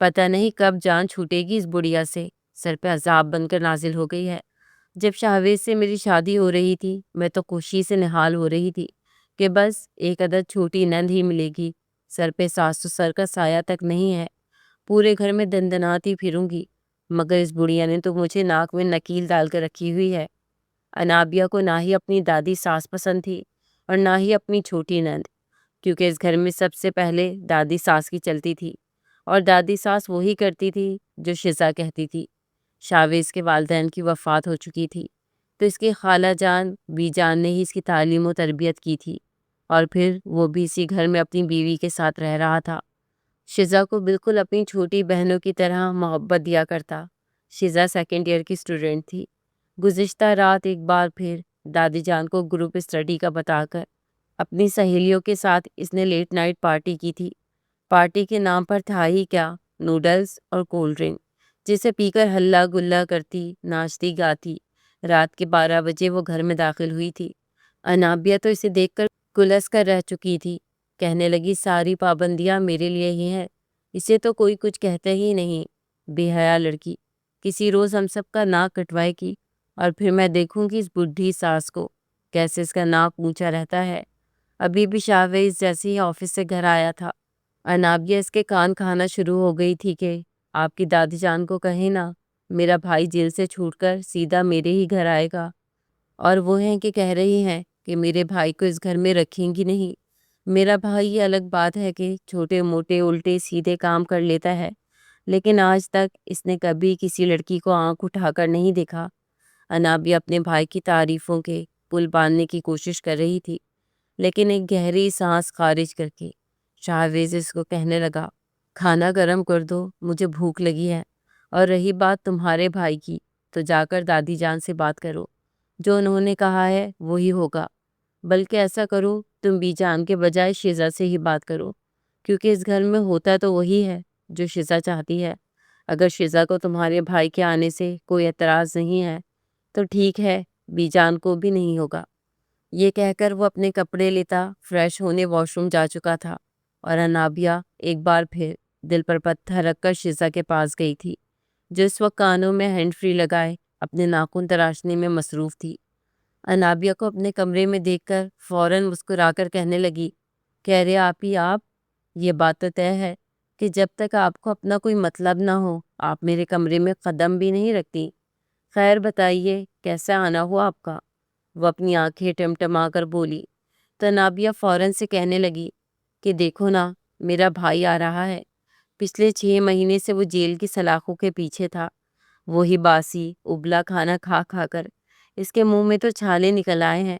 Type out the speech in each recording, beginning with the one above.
پتہ نہیں کب جان چھوٹے گی اس بڑھیا سے، سر پہ عذاب بن کر نازل ہو گئی ہے۔ جب شاہویز سے میری شادی ہو رہی تھی میں تو خوشی سے نہال ہو رہی تھی کہ بس ایک عدد چھوٹی نند ہی ملے گی، سر پہ ساس سر کا سایہ تک نہیں ہے، پورے گھر میں دندناتی پھروں گی، مگر اس بڑھیا نے تو مجھے ناک میں نکیل ڈال کر رکھی ہوئی ہے۔ انابیہ کو نہ ہی اپنی دادی ساس پسند تھی اور نہ ہی اپنی چھوٹی نند، کیونکہ اس گھر میں سب سے پہلے دادی ساس کی چلتی تھی اور دادی ساس وہی کرتی تھی جو شزا کہتی تھی۔ شاویز کے والدین کی وفات ہو چکی تھی تو اس کی خالہ جان بی جان نے ہی اس کی تعلیم و تربیت کی تھی، اور پھر وہ بھی اسی گھر میں اپنی بیوی کے ساتھ رہ رہا تھا۔ شزا کو بالکل اپنی چھوٹی بہنوں کی طرح محبت دیا کرتا۔ شزا سیکنڈ ایئر کی اسٹوڈنٹ تھی۔ گزشتہ رات ایک بار پھر دادی جان کو گروپ اسٹڈی کا بتا کر اپنی سہیلیوں کے ساتھ اس نے لیٹ نائٹ پارٹی کی تھی۔ پارٹی کے نام پر تھا ہی کیا، نوڈلز اور کولڈ ڈرنک، جسے پی کر ہلا گلا کرتی، ناچتی گاتی رات کے 12 بجے وہ گھر میں داخل ہوئی تھی۔ انابیہ تو اسے دیکھ کر کلس کر رہ چکی تھی، کہنے لگی ساری پابندیاں میرے لیے ہی ہیں، اسے تو کوئی کچھ کہتا ہی نہیں، بے حیا لڑکی، کسی روز ہم سب کا ناک کٹوائے گی اور پھر میں دیکھوں گی اس بڈھی ساس کو کیسے اس کا ناک اونچا رہتا ہے۔ ابھی بھی شاہویز جیسے ہی آفس سے گھر آیا تھا، انابیہ اس کے کان کھانا شروع ہو گئی تھی کہ آپ کی دادی جان کو کہیں نا میرا بھائی جیل سے چھوٹ کر سیدھا میرے ہی گھر آئے گا، اور وہ ہیں کہ کہہ رہی ہیں کہ میرے بھائی کو اس گھر میں رکھیں گی نہیں۔ میرا بھائی یہ الگ بات ہے کہ چھوٹے موٹے الٹے سیدھے کام کر لیتا ہے، لیکن آج تک اس نے کبھی کسی لڑکی کو آنکھ اٹھا کر نہیں دیکھا۔ انابیہ اپنے بھائی کی تعریفوں کے پل باندھنے کی کوشش کر رہی تھی، لیکن ایک گہری سانس خارج کر کے شاہویز اس کو کہنے لگا کھانا گرم کر دو، مجھے بھوک لگی ہے، اور رہی بات تمہارے بھائی کی تو جا کر دادی جان سے بات کرو، جو انہوں نے کہا ہے وہی ہوگا، بلکہ ایسا کرو تم بی جان کے بجائے شزا سے ہی بات کرو، کیونکہ اس گھر میں ہوتا تو وہی ہے جو شزا چاہتی ہے۔ اگر شزا کو تمہارے بھائی کے آنے سے کوئی اعتراض نہیں ہے تو ٹھیک ہے، بی جان کو بھی نہیں ہوگا۔ یہ کہہ کر وہ اپنے کپڑے لیتا فریش ہونے واش روم جا چکا تھا، اور انابیہ ایک بار پھر دل پر پتھر رکھ کر شزا کے پاس گئی تھی، جو اس وقت کانوں میں ہینڈ فری لگائے اپنے ناخن تراشنے میں مصروف تھی۔ انابیہ کو اپنے کمرے میں دیکھ کر فوراً مسکرا کر کہنے لگی، کہہ رہے آپ یہ بات تو طے ہے کہ جب تک آپ کو اپنا کوئی مطلب نہ ہو آپ میرے کمرے میں قدم بھی نہیں رکھتی۔ خیر بتائیے کیسا آنا ہوا آپ کا؟ وہ اپنی آنکھیں ٹمٹما کر بولی تو انابیہ فوراً سے کہنے لگی کہ دیکھو نا میرا بھائی آ رہا ہے، پچھلے 6 مہینے سے وہ جیل کی سلاخوں کے پیچھے تھا، وہی باسی ابلا کھانا کھا کھا کر اس کے منہ میں تو چھالے نکل آئے ہیں۔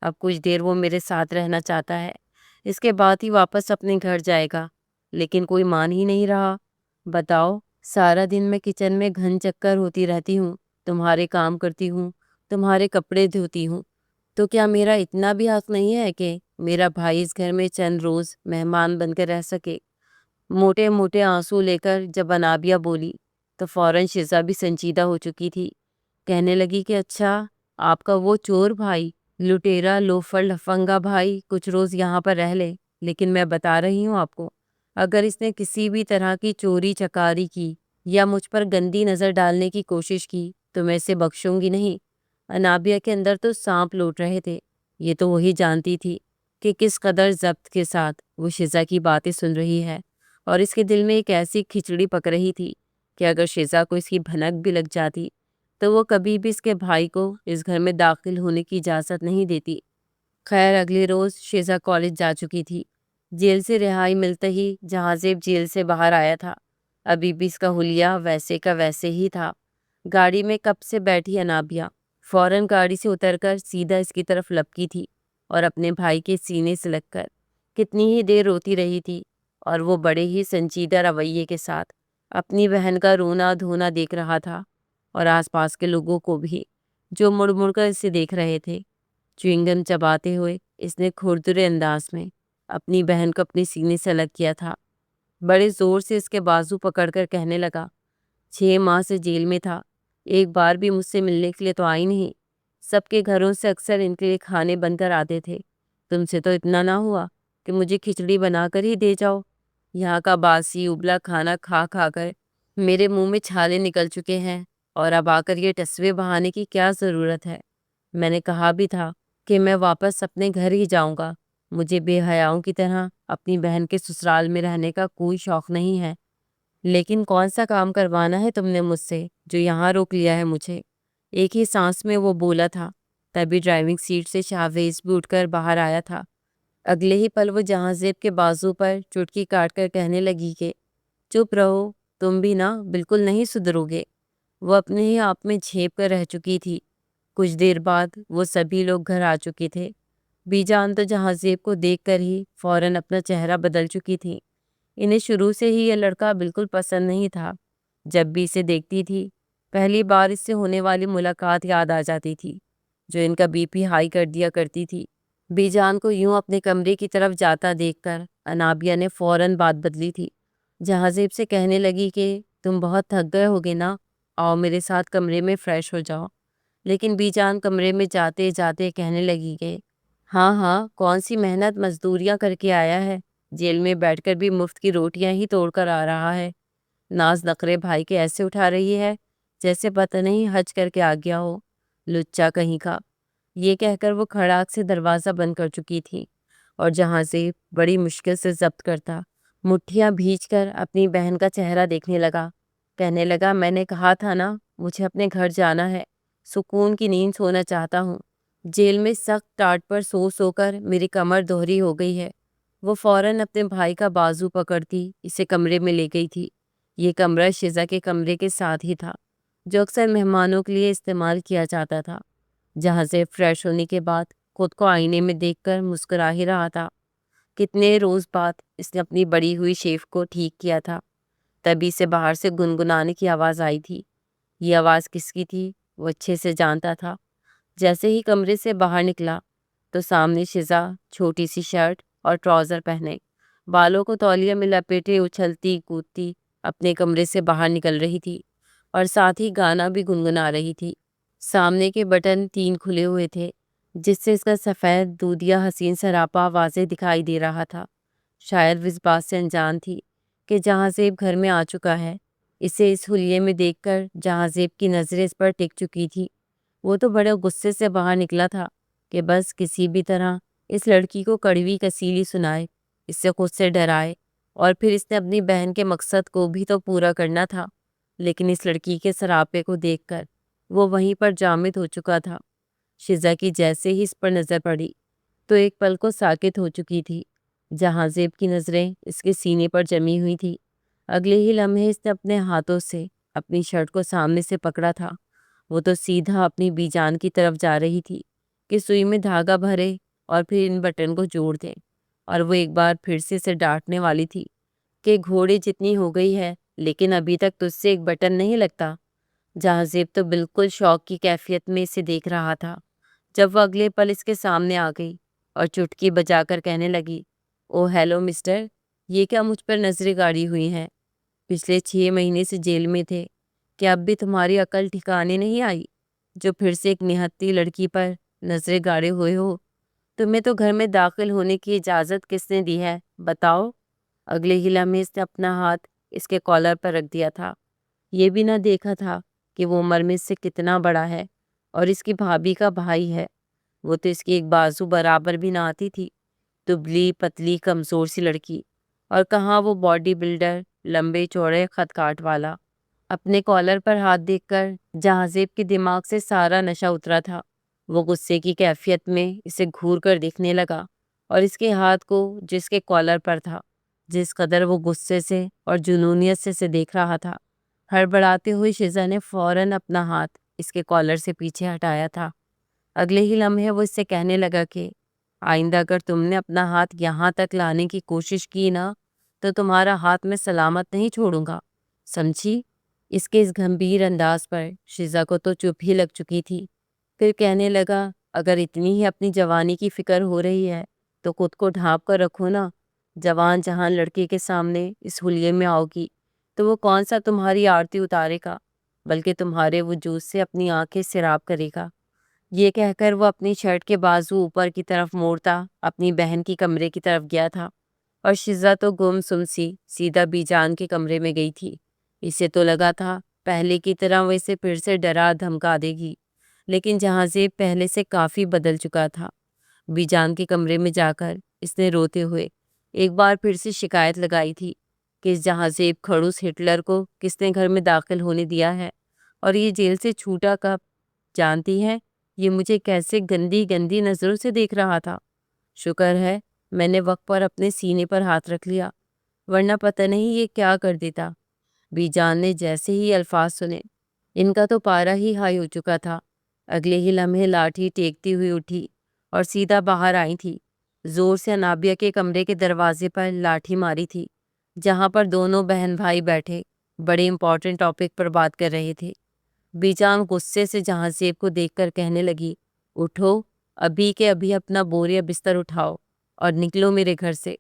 اب کچھ دیر وہ میرے ساتھ رہنا چاہتا ہے، اس کے بعد ہی واپس اپنے گھر جائے گا، لیکن کوئی مان ہی نہیں رہا۔ بتاؤ، سارا دن میں کچن میں گھن چکر ہوتی رہتی ہوں، تمہارے کام کرتی ہوں، تمہارے کپڑے دھوتی ہوں، تو کیا میرا اتنا بھی حق نہیں ہے کہ میرا بھائی اس گھر میں چند روز مہمان بن کر رہ سکے؟ موٹے موٹے آنسو لے کر جب انابیہ بولی تو فوراً شزا بھی سنجیدہ ہو چکی تھی، کہنے لگی کہ اچھا آپ کا وہ چور بھائی، لٹیرا لوفر لفنگا بھائی کچھ روز یہاں پر رہ لے، لیکن میں بتا رہی ہوں آپ کو، اگر اس نے کسی بھی طرح کی چوری چکاری کی یا مجھ پر گندی نظر ڈالنے کی کوشش کی تو میں اسے بخشوں گی نہیں۔ انابیہ کے اندر تو سانپ لوٹ رہے تھے، یہ تو وہی جانتی تھی کہ کس قدر ضبط کے ساتھ وہ شزا کی باتیں سن رہی ہے، اور اس کے دل میں ایک ایسی کھچڑی پک رہی تھی کہ اگر شزا کو اس کی بھنک بھی لگ جاتی تو وہ کبھی بھی اس کے بھائی کو اس گھر میں داخل ہونے کی اجازت نہیں دیتی۔ خیر اگلے روز شزا کالج جا چکی تھی۔ جیل سے رہائی ملتے ہی جہاں زیب جیل سے باہر آیا تھا، ابھی بھی اس کا حلیہ ویسے کا ویسے ہی تھا۔ گاڑی میں کب سے بیٹھی انابیہ فوراً گاڑی سے اتر کر سیدھا اس کی طرف لپکی تھی اور اپنے بھائی کے سینے سے لگ کر کتنی ہی دیر روتی رہی تھی، اور وہ بڑے ہی سنجیدہ رویے کے ساتھ اپنی بہن کا رونا دھونا دیکھ رہا تھا، اور آس پاس کے لوگوں کو بھی جو مڑ مڑ کر اسے دیکھ رہے تھے۔ چوئنگم چباتے ہوئے اس نے کھردرے انداز میں اپنی بہن کو اپنے سینے سے الگ کیا تھا، بڑے زور سے اس کے بازو پکڑ کر کہنے لگا، 6 ماہ سے جیل میں تھا، ایک بار بھی مجھ سے ملنے کے لیے تو آئی نہیں، سب کے گھروں سے اکثر ان کے لیے کھانے بن کر آتے تھے، تم سے تو اتنا نہ ہوا کہ مجھے کھچڑی بنا کر ہی دے جاؤ۔ یہاں کا باسی ابلا کھانا کھا کھا کر میرے منہ میں چھالے نکل چکے ہیں، اور اب آ کر یہ ٹسوے بہانے کی کیا ضرورت ہے؟ میں نے کہا بھی تھا کہ میں واپس اپنے گھر ہی جاؤں گا۔ مجھے بے حیاؤں کی طرح اپنی بہن کے سسرال میں رہنے کا کوئی شوق نہیں ہے۔ لیکن کون سا کام کروانا ہے تم نے مجھ سے جو یہاں روک لیا ہے مجھے؟ ایک ہی سانس میں وہ بولا تھا۔ تبھی ڈرائیونگ سیٹ سے شاہویز بھی اٹھ کر باہر آیا تھا۔ اگلے ہی پل وہ جہاں زیب کے بازو پر چٹکی کاٹ کر کہنے لگی کہ چپ رہو، تم بھی نا بالکل نہیں سدھرو گے۔ وہ اپنے ہی آپ میں جھیپ کر رہ چکی تھی۔ کچھ دیر بعد وہ سبھی لوگ گھر آ چکے تھے۔ بی جان تو جہاں زیب کو دیکھ کر ہی فوراً اپنا چہرہ بدل چکی تھی۔ انہیں شروع سے ہی یہ لڑکا بالکل پسند نہیں تھا۔ جب بھی اسے دیکھتی تھی پہلی بار اس سے ہونے والی ملاقات یاد آ جاتی تھی جو ان کا بی پی ہائی کر دیا کرتی تھی۔ بی جان کو یوں اپنے کمرے کی طرف جاتا دیکھ کر انابیہ نے فوراً بات بدلی تھی۔ جہاں زیب سے کہنے لگی کہ تم بہت تھک گئے ہوگے نا، آؤ میرے ساتھ کمرے میں فریش ہو جاؤ۔ لیکن بی جان کمرے میں جاتے جاتے کہنے لگی کہ ہاں ہاں، کون سی محنت مزدوریاں کر کے آیا ہے، جیل میں بیٹھ کر بھی مفت کی روٹیاں ہی توڑ کر آ رہا ہے۔ ناز نخرے بھائی کے ایسے اٹھا رہی ہے جیسے پتہ نہیں حج کر کے آ گیا ہو، لچا کہیں کا۔ یہ کہہ کر وہ کھڑاک سے دروازہ بند کر چکی تھی، اور جہاں سے بڑی مشکل سے ضبط کرتا مٹھیاں بھیج کر اپنی بہن کا چہرہ دیکھنے لگا۔ کہنے لگا میں نے کہا تھا نا مجھے اپنے گھر جانا ہے، سکون کی نیند سونا چاہتا ہوں۔ جیل میں سخت ٹاٹ پر سو سو کر میری کمر دوہری ہو گئی ہے۔ وہ فوراً اپنے بھائی کا بازو پکڑتی اسے کمرے میں لے گئی تھی۔ یہ کمرہ شزا کے کمرے کے ساتھ ہی تھا جو اکثر مہمانوں کے لیے استعمال کیا جاتا تھا۔ جہاں سے فریش ہونے کے بعد خود کو آئینے میں دیکھ کر مسکرا ہی رہا تھا۔ کتنے روز بعد اس نے اپنی بڑی ہوئی شیف کو ٹھیک کیا تھا۔ تبھی سے باہر سے گنگنانے کی آواز آئی تھی۔ یہ آواز کس کی تھی وہ اچھے سے جانتا تھا۔ جیسے ہی کمرے سے باہر نکلا تو سامنے شزا چھوٹی سی شرٹ اور ٹراؤزر پہنے بالوں کو تولیہ میں لپیٹے اچھلتی کودتی اپنے کمرے سے باہر نکل رہی تھی، اور ساتھ ہی گانا بھی گنگنا رہی تھی۔ سامنے کے بٹن 3 کھلے ہوئے تھے جس سے اس کا سفید دودیا حسین سراپا واضح دکھائی دے رہا تھا۔ شاید وہ اس بات سے انجان تھی کہ جہاں زیب گھر میں آ چکا ہے۔ اسے اس حلیے میں دیکھ کر جہاں زیب کی نظریں اس پر ٹک چکی تھی۔ وہ تو بڑے غصے سے باہر نکلا تھا کہ بس کسی بھی طرح اس لڑکی کو کڑوی کسیلی سنائے، اس سے خود سے ڈرائے، اور پھر اس نے اپنی بہن کے مقصد کو بھی تو پورا کرنا تھا۔ لیکن اس لڑکی کے سراپے کو دیکھ کر وہ وہیں پر جامد ہو چکا تھا۔ شزا کی جیسے ہی اس پر نظر پڑی تو ایک پل کو ساکت ہو چکی تھی۔ جہاں زیب کی نظریں اس کے سینے پر جمی ہوئی تھی۔ اگلے ہی لمحے اس نے اپنے ہاتھوں سے اپنی شرٹ کو سامنے سے پکڑا تھا۔ وہ تو سیدھا اپنی بی جان کی طرف جا رہی تھی کہ سوئی میں دھاگا بھرے اور پھر ان بٹن کو جوڑ دے، اور وہ ایک بار پھر سے اسے ڈانٹنے والی تھی کہ گھوڑے جتنی ہو گئی ہے لیکن ابھی تک تجھ سے ایک بٹن نہیں لگتا۔ جہاں زیب تو بالکل شوق کی کیفیت میں اسے دیکھ رہا تھا جب وہ اگلے پل اس کے سامنے آ گئی اور چٹکی بجا کر کہنے لگی او ہیلو مسٹر، یہ کیا مجھ پر نظریں گاڑی ہوئی ہیں؟ پچھلے 6 مہینے سے جیل میں تھے، کیا اب بھی تمہاری عقل ٹھکانے نہیں آئی جو پھر سے ایک نہتی لڑکی پر نظریں گاڑے ہوئے ہو؟ تمہیں تو گھر میں داخل ہونے کی اجازت کس نے دی ہے بتاؤ؟ اگلے ہی لمحے اس نے اپنا ہاتھ اس کے کالر پر رکھ دیا تھا۔ یہ بھی نہ دیکھا تھا کہ وہ عمر میں اس سے کتنا بڑا ہے اور اس کی بھابھی کا بھائی ہے۔ وہ تو اس کی ایک بازو برابر بھی نہ آتی تھی، دبلی پتلی کمزور سی لڑکی، اور کہاں وہ باڈی بلڈر لمبے چوڑے خط کاٹ والا۔ اپنے کالر پر ہاتھ دیکھ کر جہاں زیب کے دماغ سے سارا نشہ اترا تھا۔ وہ غصے کی کیفیت میں اسے گھور کر دیکھنے لگا، اور اس کے ہاتھ کو جس کے کالر پر تھا، جس قدر وہ غصے سے اور جنونیت سے اسے دیکھ رہا تھا، ہڑبڑاتے ہوئے شزا نے فوراً اپنا ہاتھ اس کے کالر سے پیچھے ہٹایا تھا۔ اگلے ہی لمحے وہ اس سے کہنے لگا کہ آئندہ اگر تم نے اپنا ہاتھ یہاں تک لانے کی کوشش کی نا تو تمہارا ہاتھ میں سلامت نہیں چھوڑوں گا، سمجھی؟ اس کے اس گھمبیر انداز پر شزا کو تو چپ ہی لگ چکی تھی۔ پھر کہنے لگا اگر اتنی ہی اپنی جوانی کی فکر ہو رہی ہے تو خود کو ڈھانپ کر رکھو نا۔ جوان جہان لڑکے کے سامنے اس حلیے میں آؤ گی تو وہ کون سا تمہاری آرتی اتارے گا بلکہ تمہارے وجود سے اپنی آنکھیں سیراب کرے گا۔ یہ کہہ کر وہ اپنی شرٹ کے بازو اوپر کی طرف موڑتا اپنی بہن کی کمرے کی طرف گیا تھا۔ اور شزا تو گمسم سی سیدھا بی جان کے کمرے میں گئی تھی۔ اسے تو لگا تھا پہلے کی طرح وہ اسے پھر سے ڈرا دھمکا دے گی، لیکن جہاں زیب پہلے سے کافی بدل چکا تھا۔ بی جان کے کمرے میں جا کر اس نے روتے ہوئے ایک بار پھر سے شکایت لگائی تھی کہ اس جہاں زیب کھڑوس ہٹلر کو کس نے گھر میں داخل ہونے دیا ہے، اور یہ جیل سے چھوٹا کب؟ جانتی ہے یہ مجھے کیسے گندی گندی نظروں سے دیکھ رہا تھا۔ شکر ہے میں نے وقت پر اپنے سینے پر ہاتھ رکھ لیا، ورنہ پتہ نہیں یہ کیا کر دیتا۔ بی جان نے جیسے ہی الفاظ سنے، ان کا تو پارا ہی ہائی ہو چکا تھا۔ اگلے ہی لمحے لاٹھی ٹیکتی ہوئی اٹھی اور سیدھا باہر آئی تھی۔ زور سے انابیہ کے کمرے کے دروازے پر لاٹھی ماری تھی، جہاں پر دونوں بہن بھائی بیٹھے بڑے امپورٹنٹ ٹاپک پر بات کر رہے تھے۔ بی جان غصے سے جہاں زیب کو دیکھ کر کہنے لگی، اٹھو، ابھی کے ابھی اپنا بوریا بستر اٹھاؤ اور نکلو میرے گھر سے۔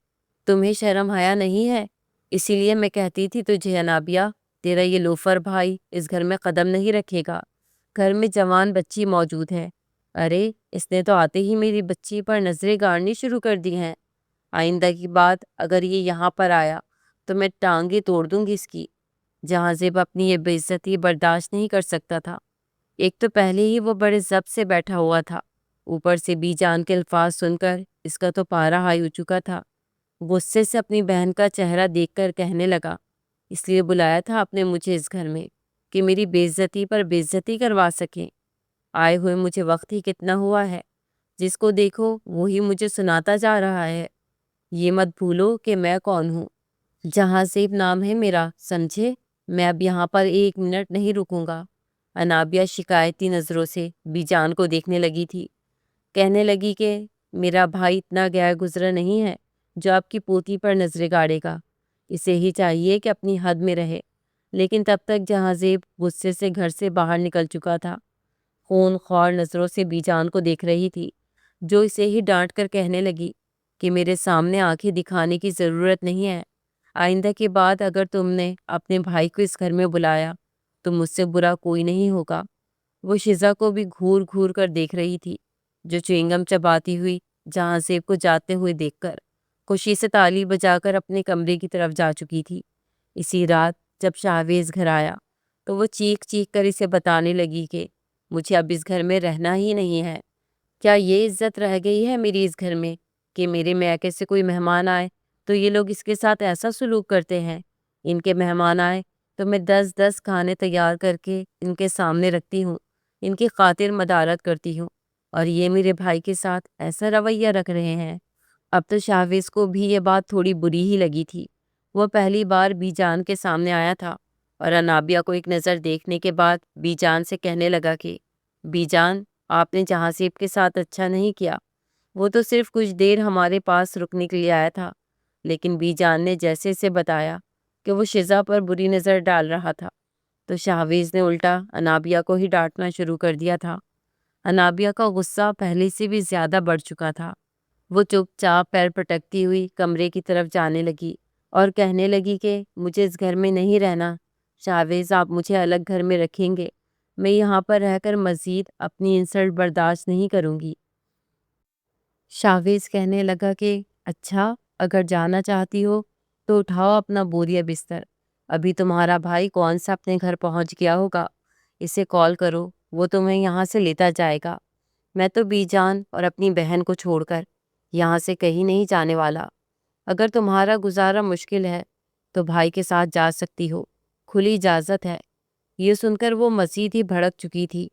تمہیں شرم حیا نہیں ہے؟ اسی لیے میں کہتی تھی تجھے انابیہ، تیرا یہ لوفر بھائی اس گھر میں قدم نہیں رکھے گا۔ گھر میں جوان بچی موجود ہے۔ ارے اس نے تو آتے ہی میری بچی پر نظریں گاڑنی شروع کر دی ہیں۔ آئندہ کی بات اگر یہ یہاں پر آیا تو میں ٹانگیں توڑ دوں گی اس کی۔ جہاں زیب اپنی یہ بے عزتی برداشت نہیں کر سکتا تھا۔ ایک تو پہلے ہی وہ بڑے ضبط سے بیٹھا ہوا تھا، اوپر سے بی جان کے الفاظ سن کر اس کا تو پارا ہائی ہو چکا تھا۔ غصے سے اپنی بہن کا چہرہ دیکھ کر کہنے لگا، اس لیے بلایا تھا آپ نے مجھے اس گھر میں کہ میری بے عزتی پر بے عزتی کروا سکیں۔ آئے ہوئے مجھے وقت ہی کتنا ہوا ہے، جس کو دیکھو وہی مجھے سناتا جا رہا ہے۔ یہ مت بھولو کہ میں کون ہوں۔ جہاں زیب نام ہے میرا، سمجھے؟ میں اب یہاں پر ایک منٹ نہیں رکوں گا۔ انابیہ شکایتی نظروں سے بی جان کو دیکھنے لگی تھی، کہنے لگی کہ میرا بھائی اتنا گیا گزرا نہیں ہے جو آپ کی پوتی پر نظریں گاڑے گا۔ اسے ہی چاہیے کہ اپنی حد میں رہے۔ لیکن تب تک جہاں زیب غصے سے گھر سے باہر نکل چکا تھا، خون خوار نظروں سے بی جان کو دیکھ رہی تھی، جو اسے ہی ڈانٹ کر کہنے لگی کہ میرے سامنے آنکھیں دکھانے کی ضرورت نہیں ہے۔ آئندہ کے بعد اگر تم نے اپنے بھائی کو اس گھر میں بلایا تو مجھ سے برا کوئی نہیں ہوگا۔ وہ شزا کو بھی گھور گھور کر دیکھ رہی تھی، جو چوئنگم چباتی ہوئی جہاں زیب کو جاتے ہوئے دیکھ کر خوشی سے تالی بجا کر اپنے کمرے کی طرف جا چکی تھی۔ اسی رات جب شاہویز گھر آیا تو وہ چیخ چیخ کر اسے بتانے لگی کہ مجھے اب اس گھر میں رہنا ہی نہیں ہے۔ کیا یہ عزت رہ گئی ہے میری اس گھر میں کہ میرے میکے سے کوئی مہمان آئے تو یہ لوگ اس کے ساتھ ایسا سلوک کرتے ہیں؟ ان کے مہمان آئے تو میں 10 کھانے تیار کر کے ان کے سامنے رکھتی ہوں، ان کی خاطر مدارت کرتی ہوں، اور یہ میرے بھائی کے ساتھ ایسا رویہ رکھ رہے ہیں۔ اب تو شاہویز کو بھی یہ بات تھوڑی بری ہی لگی تھی۔ وہ پہلی بار بی جان کے سامنے آیا تھا اور انابیہ کو ایک نظر دیکھنے کے بعد بی جان سے کہنے لگا کہ بی جان، آپ نے جہاں زیب کے ساتھ اچھا نہیں کیا۔ وہ تو صرف کچھ دیر ہمارے پاس رکنے کے لیے آیا تھا، لیکن بی جان نے جیسے اسے بتایا کہ وہ شزا پر بری نظر ڈال رہا تھا تو شاہویز نے الٹا انابیہ کو ہی ڈانٹنا شروع کر دیا تھا۔ انابیہ کا غصہ پہلے سے بھی زیادہ بڑھ چکا تھا۔ وہ چپ چاپ پیر پٹکتی ہوئی کمرے کی طرف جانے لگی اور کہنے لگی کہ مجھے اس گھر میں نہیں رہنا۔ شاہویز، آپ مجھے الگ گھر میں رکھیں گے؟ میں یہاں پر رہ کر مزید اپنی انسلٹ برداشت نہیں کروں گی۔ شاہویز کہنے لگا کہ اچھا، اگر جانا چاہتی ہو تو اٹھاؤ اپنا بوریا بستر۔ ابھی تمہارا بھائی کون سا اپنے گھر پہنچ گیا ہوگا، اسے کال کرو، وہ تمہیں یہاں سے لیتا جائے گا۔ میں تو بی جان اور اپنی بہن کو چھوڑ کر یہاں سے کہیں نہیں جانے والا۔ اگر تمہارا گزارا مشکل ہے تو بھائی کے ساتھ جا سکتی ہو، کھلی اجازت ہے۔ یہ سن کر وہ مزید ہی بھڑک چکی تھی،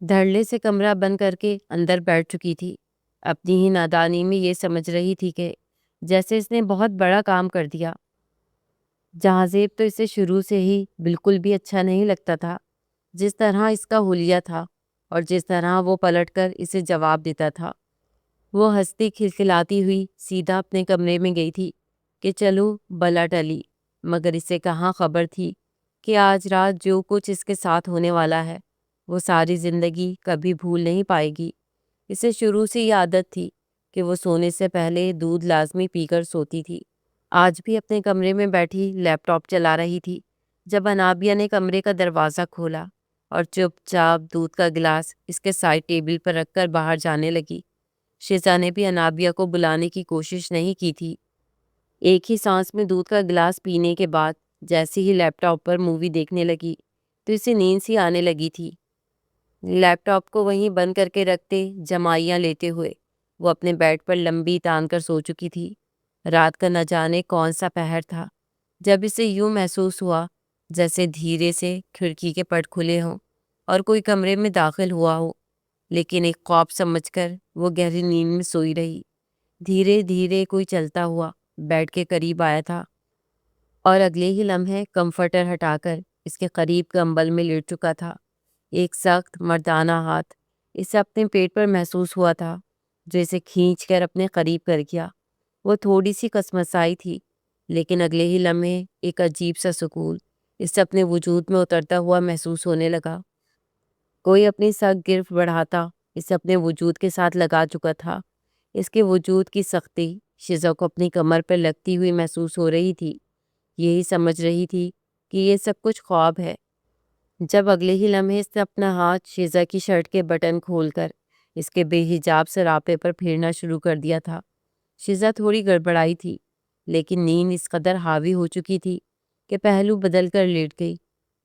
دھڑلے سے کمرہ بند کر کے اندر بیٹھ چکی تھی، اپنی ہی نادانی میں یہ سمجھ رہی تھی کہ جیسے اس نے بہت بڑا کام کر دیا۔ جہاں زیب تو اسے شروع سے ہی بالکل بھی اچھا نہیں لگتا تھا، جس طرح اس کا حلیہ تھا اور جس طرح وہ پلٹ کر اسے جواب دیتا تھا۔ وہ ہنستی کھلکھلاتی ہوئی سیدھا اپنے کمرے میں گئی تھی کہ چلو بلا ٹلی، مگر اسے کہاں خبر تھی کہ آج رات جو کچھ اس کے ساتھ ہونے والا ہے وہ ساری زندگی کبھی بھول نہیں پائے گی۔ اسے شروع سے یہ عادت تھی کہ وہ سونے سے پہلے دودھ لازمی پی کر سوتی تھی۔ آج بھی اپنے کمرے میں بیٹھی لیپ ٹاپ چلا رہی تھی جب انابیہ نے کمرے کا دروازہ کھولا اور چپ چاپ دودھ کا گلاس اس کے سائڈ ٹیبل پر رکھ کر باہر جانے لگی۔ شزا نے بھی انابیہ کو بلانے کی کوشش نہیں کی تھی، ایک ہی سانس میں دودھ کا گلاس پینے کے بعد جیسے ہی لیپ ٹاپ پر مووی دیکھنے لگی تو اسے نیند سی آنے لگی تھی۔ لیپ ٹاپ کو وہیں بند کر کے رکھتے جمائیاں لیتے ہوئے وہ اپنے بیڈ پر لمبی تان کر سو چکی تھی۔ رات کا نہ جانے کون سا پہر تھا جب اسے یوں محسوس ہوا جیسے دھیرے سے کھڑکی کے پٹ کھلے ہوں اور کوئی کمرے میں داخل ہوا ہو، لیکن ایک خواب سمجھ کر وہ گہری نیند میں سوئی رہی۔ دھیرے دھیرے کوئی چلتا ہوا بیڈ کے قریب آیا تھا اور اگلے ہی لمحے کمفرٹر ہٹا کر اس کے قریب کمبل میں لیٹ چکا تھا۔ ایک سخت مردانہ ہاتھ اسے اپنے پیٹ پر محسوس ہوا تھا جو اسے کھینچ کر اپنے قریب کر گیا۔ وہ تھوڑی سی کسمسائی تھی، لیکن اگلے ہی لمحے ایک عجیب سا سکون اسے اپنے وجود میں اترتا ہوا محسوس ہونے لگا۔ کوئی اپنی سخت گرفت بڑھاتا اسے اپنے وجود کے ساتھ لگا چکا تھا۔ اس کے وجود کی سختی شزا کو اپنی کمر پر لگتی ہوئی محسوس ہو رہی تھی۔ یہی سمجھ رہی تھی کہ یہ سب کچھ خواب ہے، جب اگلے ہی لمحے اس نے اپنا ہاتھ شیزا کی شرٹ کے بٹن کھول کر اس کے بے حجاب سراپے پر پھیرنا شروع کر دیا تھا۔ شیزا تھوڑی گڑبڑائی تھی، لیکن نیند اس قدر حاوی ہو چکی تھی کہ پہلو بدل کر لیٹ گئی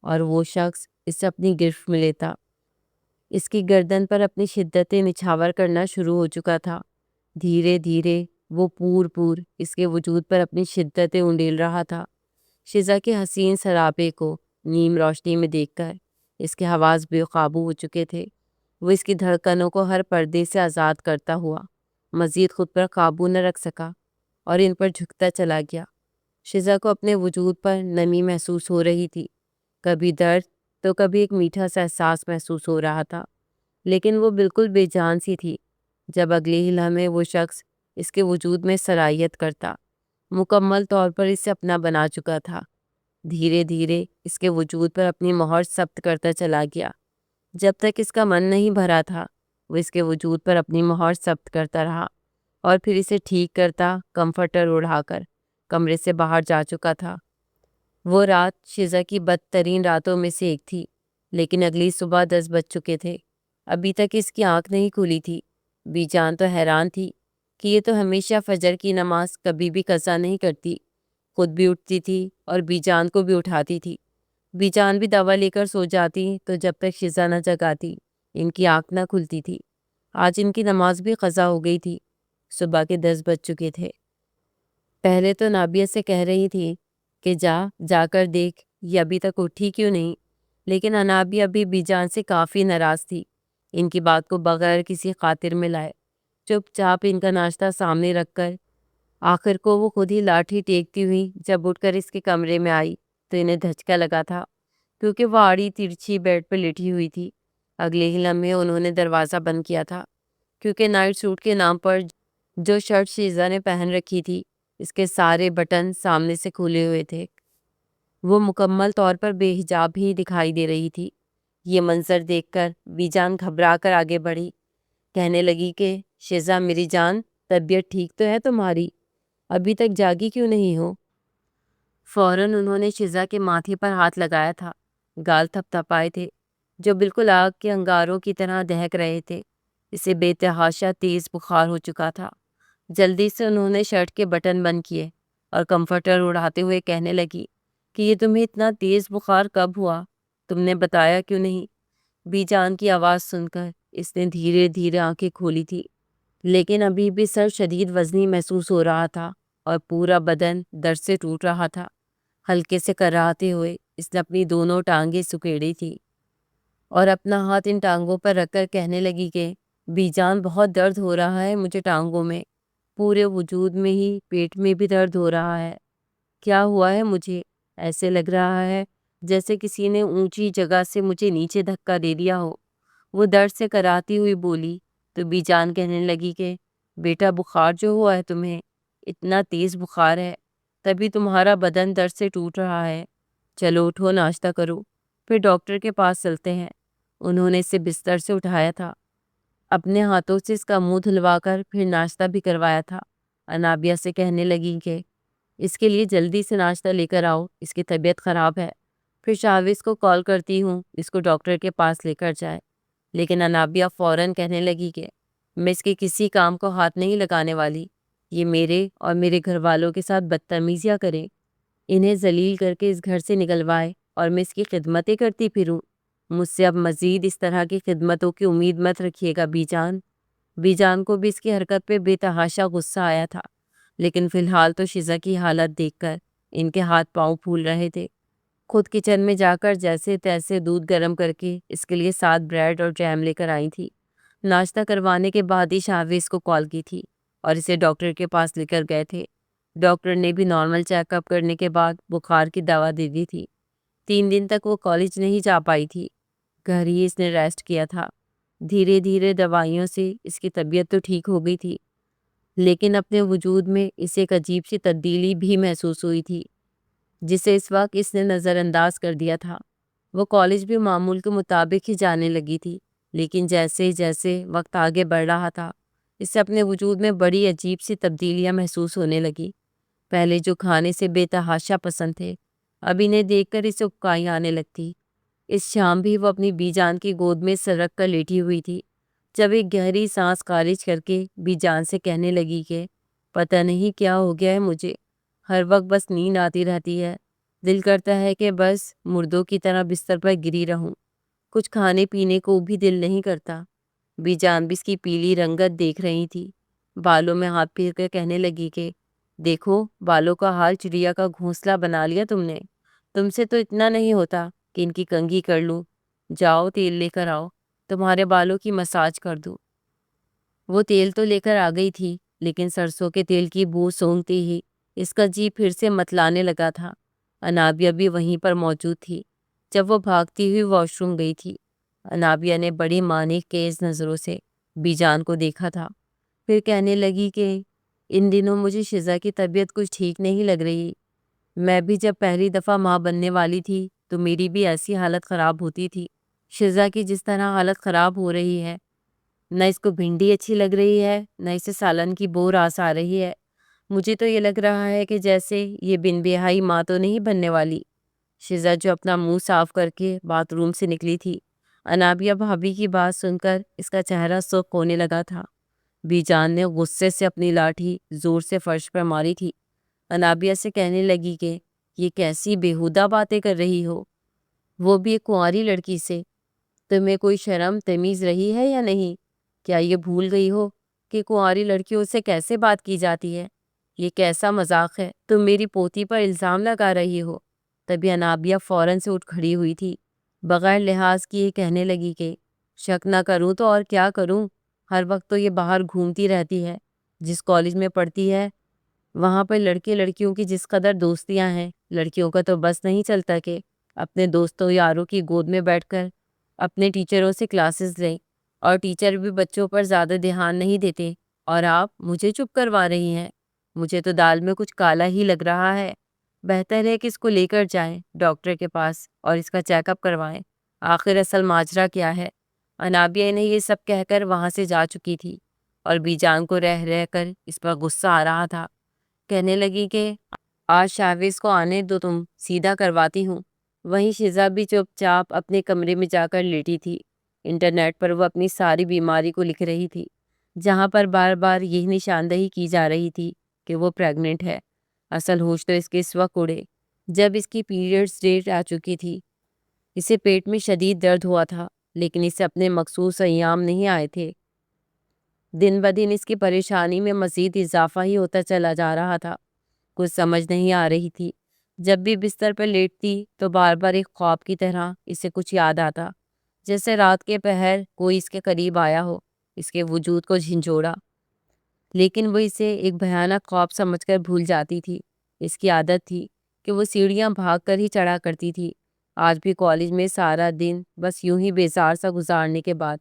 اور وہ شخص اس سے اپنی گرفت میں لیتا اس کی گردن پر اپنی شدتیں نچھاور کرنا شروع ہو چکا تھا۔ دھیرے دھیرے وہ پور اس کے وجود پر اپنی شدتیں انڈیل رہا تھا۔ شیزا کے حسین سراپے کو نیم روشنی میں دیکھ کر اس کے حواس بے قابو ہو چکے تھے۔ وہ اس کی دھڑکنوں کو ہر پردے سے آزاد کرتا ہوا مزید خود پر قابو نہ رکھ سکا اور ان پر جھکتا چلا گیا۔ شیزا کو اپنے وجود پر نمی محسوس ہو رہی تھی، کبھی درد تو کبھی ایک میٹھا سا احساس محسوس ہو رہا تھا، لیکن وہ بالکل بے جان سی تھی۔ جب اگلے ہی لمحے وہ شخص اس کے وجود میں صلاحیت کرتا، مکمل طور پر اسے اپنا بنا چکا تھا، دھیرے دھیرے اس کے وجود پر اپنی مہر ثبت کرتا چلا گیا۔ جب تک اس کا من نہیں بھرا تھا وہ اس کے وجود پر اپنی مہر ثبت کرتا رہا اور پھر اسے ٹھیک کرتا کمفرٹر اڑا کر کمرے سے باہر جا چکا تھا۔ وہ رات شیزا کی بدترین راتوں میں سے ایک تھی، لیکن اگلی صبح 10 بج چکے تھے۔ ابھی تک اس کی آنکھ نہیں کھلی تھی۔ بی جان تو حیران تھی کہ یہ تو ہمیشہ فجر کی نماز کبھی بھی قضا نہیں کرتی، خود بھی اٹھتی تھی اور بی جان کو بھی اٹھاتی تھی۔ بی جان بھی دوا لے کر سو جاتی تو جب تک شیزا نہ جگاتی ان کی آنکھ نہ کھلتی تھی۔ آج ان کی نماز بھی قضا ہو گئی تھی۔ صبح کے 10 بج چکے تھے۔ پہلے تو نابیہ سے کہہ رہی تھی کہ جا کر دیکھ یہ ابھی تک اٹھی کیوں نہیں، لیکن انابیہ ابھی بی جان سے کافی ناراض تھی۔ ان کی بات کو بغیر کسی خاطر میں لائے چپ چاپ ان کا ناشتہ سامنے رکھ کر آخر کو وہ خود ہی لاٹھی ٹیکتی ہوئی جب اٹھ کر اس کے کمرے میں آئی تو انہیں دھچکا لگا تھا، کیونکہ وہ آڑی ترچھی بیڈ پر لیٹی ہوئی تھی۔ اگلے ہی لمحے انہوں نے دروازہ بند کیا تھا، کیونکہ نائٹ سوٹ کے نام پر جو شرٹ شیزا نے پہن رکھی تھی اس کے سارے بٹن سامنے سے کھلے ہوئے تھے۔ وہ مکمل طور پر بے حجاب ہی دکھائی دے رہی تھی۔ یہ منظر دیکھ کر بی جان گھبرا کر آگے بڑھی، کہنے لگی کہ شیزا میری جان، طبیعت ٹھیک تو ہے تمہاری؟ ابھی تک جاگی کیوں نہیں ہو؟ فوراً انہوں نے شیزا کے ماتھے پر ہاتھ لگایا تھا۔ گال تھپ تھپائے تھے جو بالکل آگ کے انگاروں کی طرح دہک رہے تھے۔ اسے بے تحاشا تیز بخار ہو چکا تھا۔ جلدی سے انہوں نے شرٹ کے بٹن بند کیے اور کمفرٹر اڑاتے ہوئے کہنے لگی کہ یہ تمہیں اتنا تیز بخار کب ہوا؟ تم نے بتایا کیوں نہیں؟ بی جان کی آواز سن کر اس نے دھیرے دھیرے آنکھیں کھولی تھی، لیکن ابھی بھی سر شدید وزنی محسوس ہو رہا تھا اور پورا بدن درد سے ٹوٹ رہا تھا۔ ہلکے سے کراہتے ہوئے اس نے اپنی دونوں ٹانگیں سکیڑی تھی اور اپنا ہاتھ ان ٹانگوں پر رکھ کر کہنے لگی کہ بی جان بہت درد ہو رہا ہے مجھے ٹانگوں میں، پورے وجود میں ہی، پیٹ میں بھی درد ہو رہا ہے۔ کیا ہوا ہے مجھے؟ ایسے لگ رہا ہے جیسے کسی نے اونچی جگہ سے مجھے نیچے دھکا دے دیا ہو۔ وہ درد سے کراتی ہوئی بولی تو بی جان کہنے لگی کہ بیٹا بخار جو ہوا ہے تمہیں، اتنا تیز بخار ہے تبھی تمہارا بدن درد سے ٹوٹ رہا ہے۔ چلو اٹھو ناشتہ کرو، پھر ڈاکٹر کے پاس چلتے ہیں۔ انہوں نے اسے بستر سے اٹھایا تھا، اپنے ہاتھوں سے اس کا منہ دھلوا کر پھر ناشتہ بھی کروایا تھا۔ انابیہ سے کہنے لگی کہ اس کے لیے جلدی سے ناشتہ لے کر آؤ، اس کی طبیعت خراب ہے۔ پھر شاویز کو کال کرتی ہوں اس کو ڈاکٹر کے پاس لے کر جائے۔ لیکن انابیہ فوراً کہنے لگی کہ میں اس کے کسی کام کو ہاتھ نہیں لگانے والی۔ یہ میرے اور میرے گھر والوں کے ساتھ بدتمیزیاں کریں، انہیں ذلیل کر کے اس گھر سے نکلوائے اور میں اس کی خدمتیں کرتی پھروں۔ مجھ سے اب مزید اس طرح کی خدمتوں کی امید مت رکھیے گا بی جان۔ بی جان کو بھی اس کی حرکت پہ بے تحاشا غصہ آیا تھا، لیکن فی الحال تو شزا کی حالت دیکھ کر ان کے ہاتھ پاؤں پھول رہے تھے۔ خود کچن میں جا کر جیسے تیسے دودھ گرم کر کے اس کے لیے 7 بریڈ اور جیم لے کر آئی تھی۔ ناشتہ کروانے کے بعد ہی شاہویز کو کال کی تھی اور اسے ڈاکٹر کے پاس لے کر گئے تھے۔ ڈاکٹر نے بھی نارمل چیک اپ کرنے کے بعد بخار کی دوا دے دی تھی۔ 3 دن تک وہ کالج نہیں جا پائی تھی، گھر ہی اس نے ریسٹ کیا تھا۔ دھیرے دھیرے دوائیوں سے اس کی طبیعت تو ٹھیک ہو گئی تھی، لیکن اپنے وجود میں اسے ایک عجیب سی تبدیلی بھی محسوس ہوئی تھی جسے اس وقت اس نے نظر انداز کر دیا تھا۔ وہ کالج بھی معمول کے مطابق ہی جانے لگی تھی، لیکن جیسے جیسے وقت آگے بڑھ رہا تھا اسے اپنے وجود میں بڑی عجیب سی تبدیلیاں محسوس ہونے لگی۔ پہلے جو کھانے سے بے تحاشا پسند تھے، اب انہیں دیکھ کر اسے اکائی آنے لگتی۔ اس شام بھی وہ اپنی بی جان کی گود میں سرک کر لیٹی ہوئی تھی، جب ایک گہری سانس خارج کر کے بی جان سے کہنے لگی کہ پتہ نہیں کیا ہو گیا ہے مجھے، ہر وقت بس نیند آتی رہتی ہے، دل کرتا ہے کہ بس مردوں کی طرح بستر پر گری رہوں، کچھ کھانے پینے کو بھی دل نہیں کرتا۔ بی جان بھی اس کی پیلی رنگت دیکھ رہی تھی، بالوں میں ہاتھ پھیر کر کہنے لگی کہ دیکھو بالوں کا حال چڑیا کا گھونسلہ بنا لیا تم نے، تم سے تو اتنا نہیں ہوتا کہ ان کی کنگھی کر لوں، جاؤ تیل لے کر آؤ، تمہارے بالوں کی مساج کر دوں۔ وہ تیل تو لے کر آ گئی تھی، لیکن سرسوں کے تیل کی بو سونگتے ہی اس کا جی پھر سے متلانے لگا تھا۔ انابیہ بھی وہیں پر موجود تھی جب وہ بھاگتی ہوئی واش روم گئی تھی۔ انابیہ نے بڑی معنی خیز نظروں سے بی جان کو دیکھا تھا، پھر کہنے لگی کہ ان دنوں مجھے شزا کی طبیعت کچھ ٹھیک نہیں لگ رہی، میں بھی جب پہلی دفعہ ماں بننے والی تھی تو میری بھی ایسی حالت خراب ہوتی تھی۔ شزا کی جس طرح حالت خراب ہو رہی ہے، نہ اس کو بھنڈی اچھی لگ رہی ہے، نہ اسے سالن کی بو راس آ رہی ہے، مجھے تو یہ لگ رہا ہے کہ جیسے یہ بن بیاہی ماں تو نہیں بننے والی۔ شزا جو اپنا منہ صاف کر کے باتھ روم سے نکلی تھی، انابیہ بھابھی کی بات سن کر اس کا چہرہ سرخ ہونے لگا تھا۔ بی جان نے غصے سے اپنی لاٹھی زور سے فرش پر ماری تھی۔ انابیہ سے کہنے لگی کہ یہ کیسی بیہودہ باتیں کر رہی ہو، وہ بھی ایک کنواری لڑکی سے، تمہیں کوئی شرم تمیز رہی ہے یا نہیں؟ کیا یہ بھول گئی ہو کہ کنواری لڑکیوں سے کیسے بات کی جاتی ہے؟ یہ کیسا مذاق ہے، تم میری پوتی پر الزام لگا رہی ہو۔ تبھی انابیہ فوراً سے اٹھ کھڑی ہوئی تھی، بغیر لحاظ کیے کہنے لگی کہ شک نہ کروں تو اور کیا کروں، ہر وقت تو یہ باہر گھومتی رہتی ہے، جس کالج میں پڑھتی ہے وہاں پر لڑکے لڑکیوں کی جس قدر دوستیاں ہیں، لڑکیوں کا تو بس نہیں چلتا کہ اپنے دوستوں یاروں کی گود میں بیٹھ کر اپنے ٹیچروں سے کلاسز لیں، اور ٹیچر بھی بچوں پر زیادہ دھیان نہیں دیتے، اور آپ مجھے چپ کروا رہی ہیں۔ مجھے تو دال میں کچھ کالا ہی لگ رہا ہے، بہتر ہے کہ اس کو لے کر جائیں ڈاکٹر کے پاس اور اس کا چیک اپ کروائیں، آخر اصل ماجرا کیا ہے۔ انابیہ نے یہ سب کہہ کر وہاں سے جا چکی تھی اور بی جان کو رہ رہ کر اس پر غصہ آ رہا تھا۔ کہنے لگی کہ آج شاہویز کو آنے دو، تم سیدھا کرواتی ہوں۔ وہیں شزا بھی چپ چاپ اپنے کمرے میں جا کر لیٹی تھی۔ انٹرنیٹ پر وہ اپنی ساری بیماری کو لکھ رہی تھی، جہاں پر بار بار یہی نشاندہی کی جا رہی تھی کہ وہ پریگننٹ ہے۔ اصل ہوش تو اس کے اس وقت اڑے جب اس کی پیریڈز ڈیٹ آ چکی تھی۔ اسے پیٹ میں شدید درد ہوا تھا، لیکن اسے اپنے مخصوص ایام نہیں آئے تھے۔ دن بدن اس کی پریشانی میں مزید اضافہ ہی ہوتا چلا جا رہا تھا۔ کچھ سمجھ نہیں آ رہی تھی، جب بھی بستر پر لیٹتی تو بار بار ایک خواب کی طرح اسے کچھ یاد آتا، جیسے رات کے پہر کوئی اس کے قریب آیا ہو، اس کے وجود کو جھنجھوڑا، لیکن وہ اسے ایک بھیانک خواب سمجھ کر بھول جاتی تھی۔ اس کی عادت تھی کہ وہ سیڑھیاں بھاگ کر ہی چڑھا کرتی تھی۔ آج بھی کالج میں سارا دن بس یوں ہی بیزار سا گزارنے کے بعد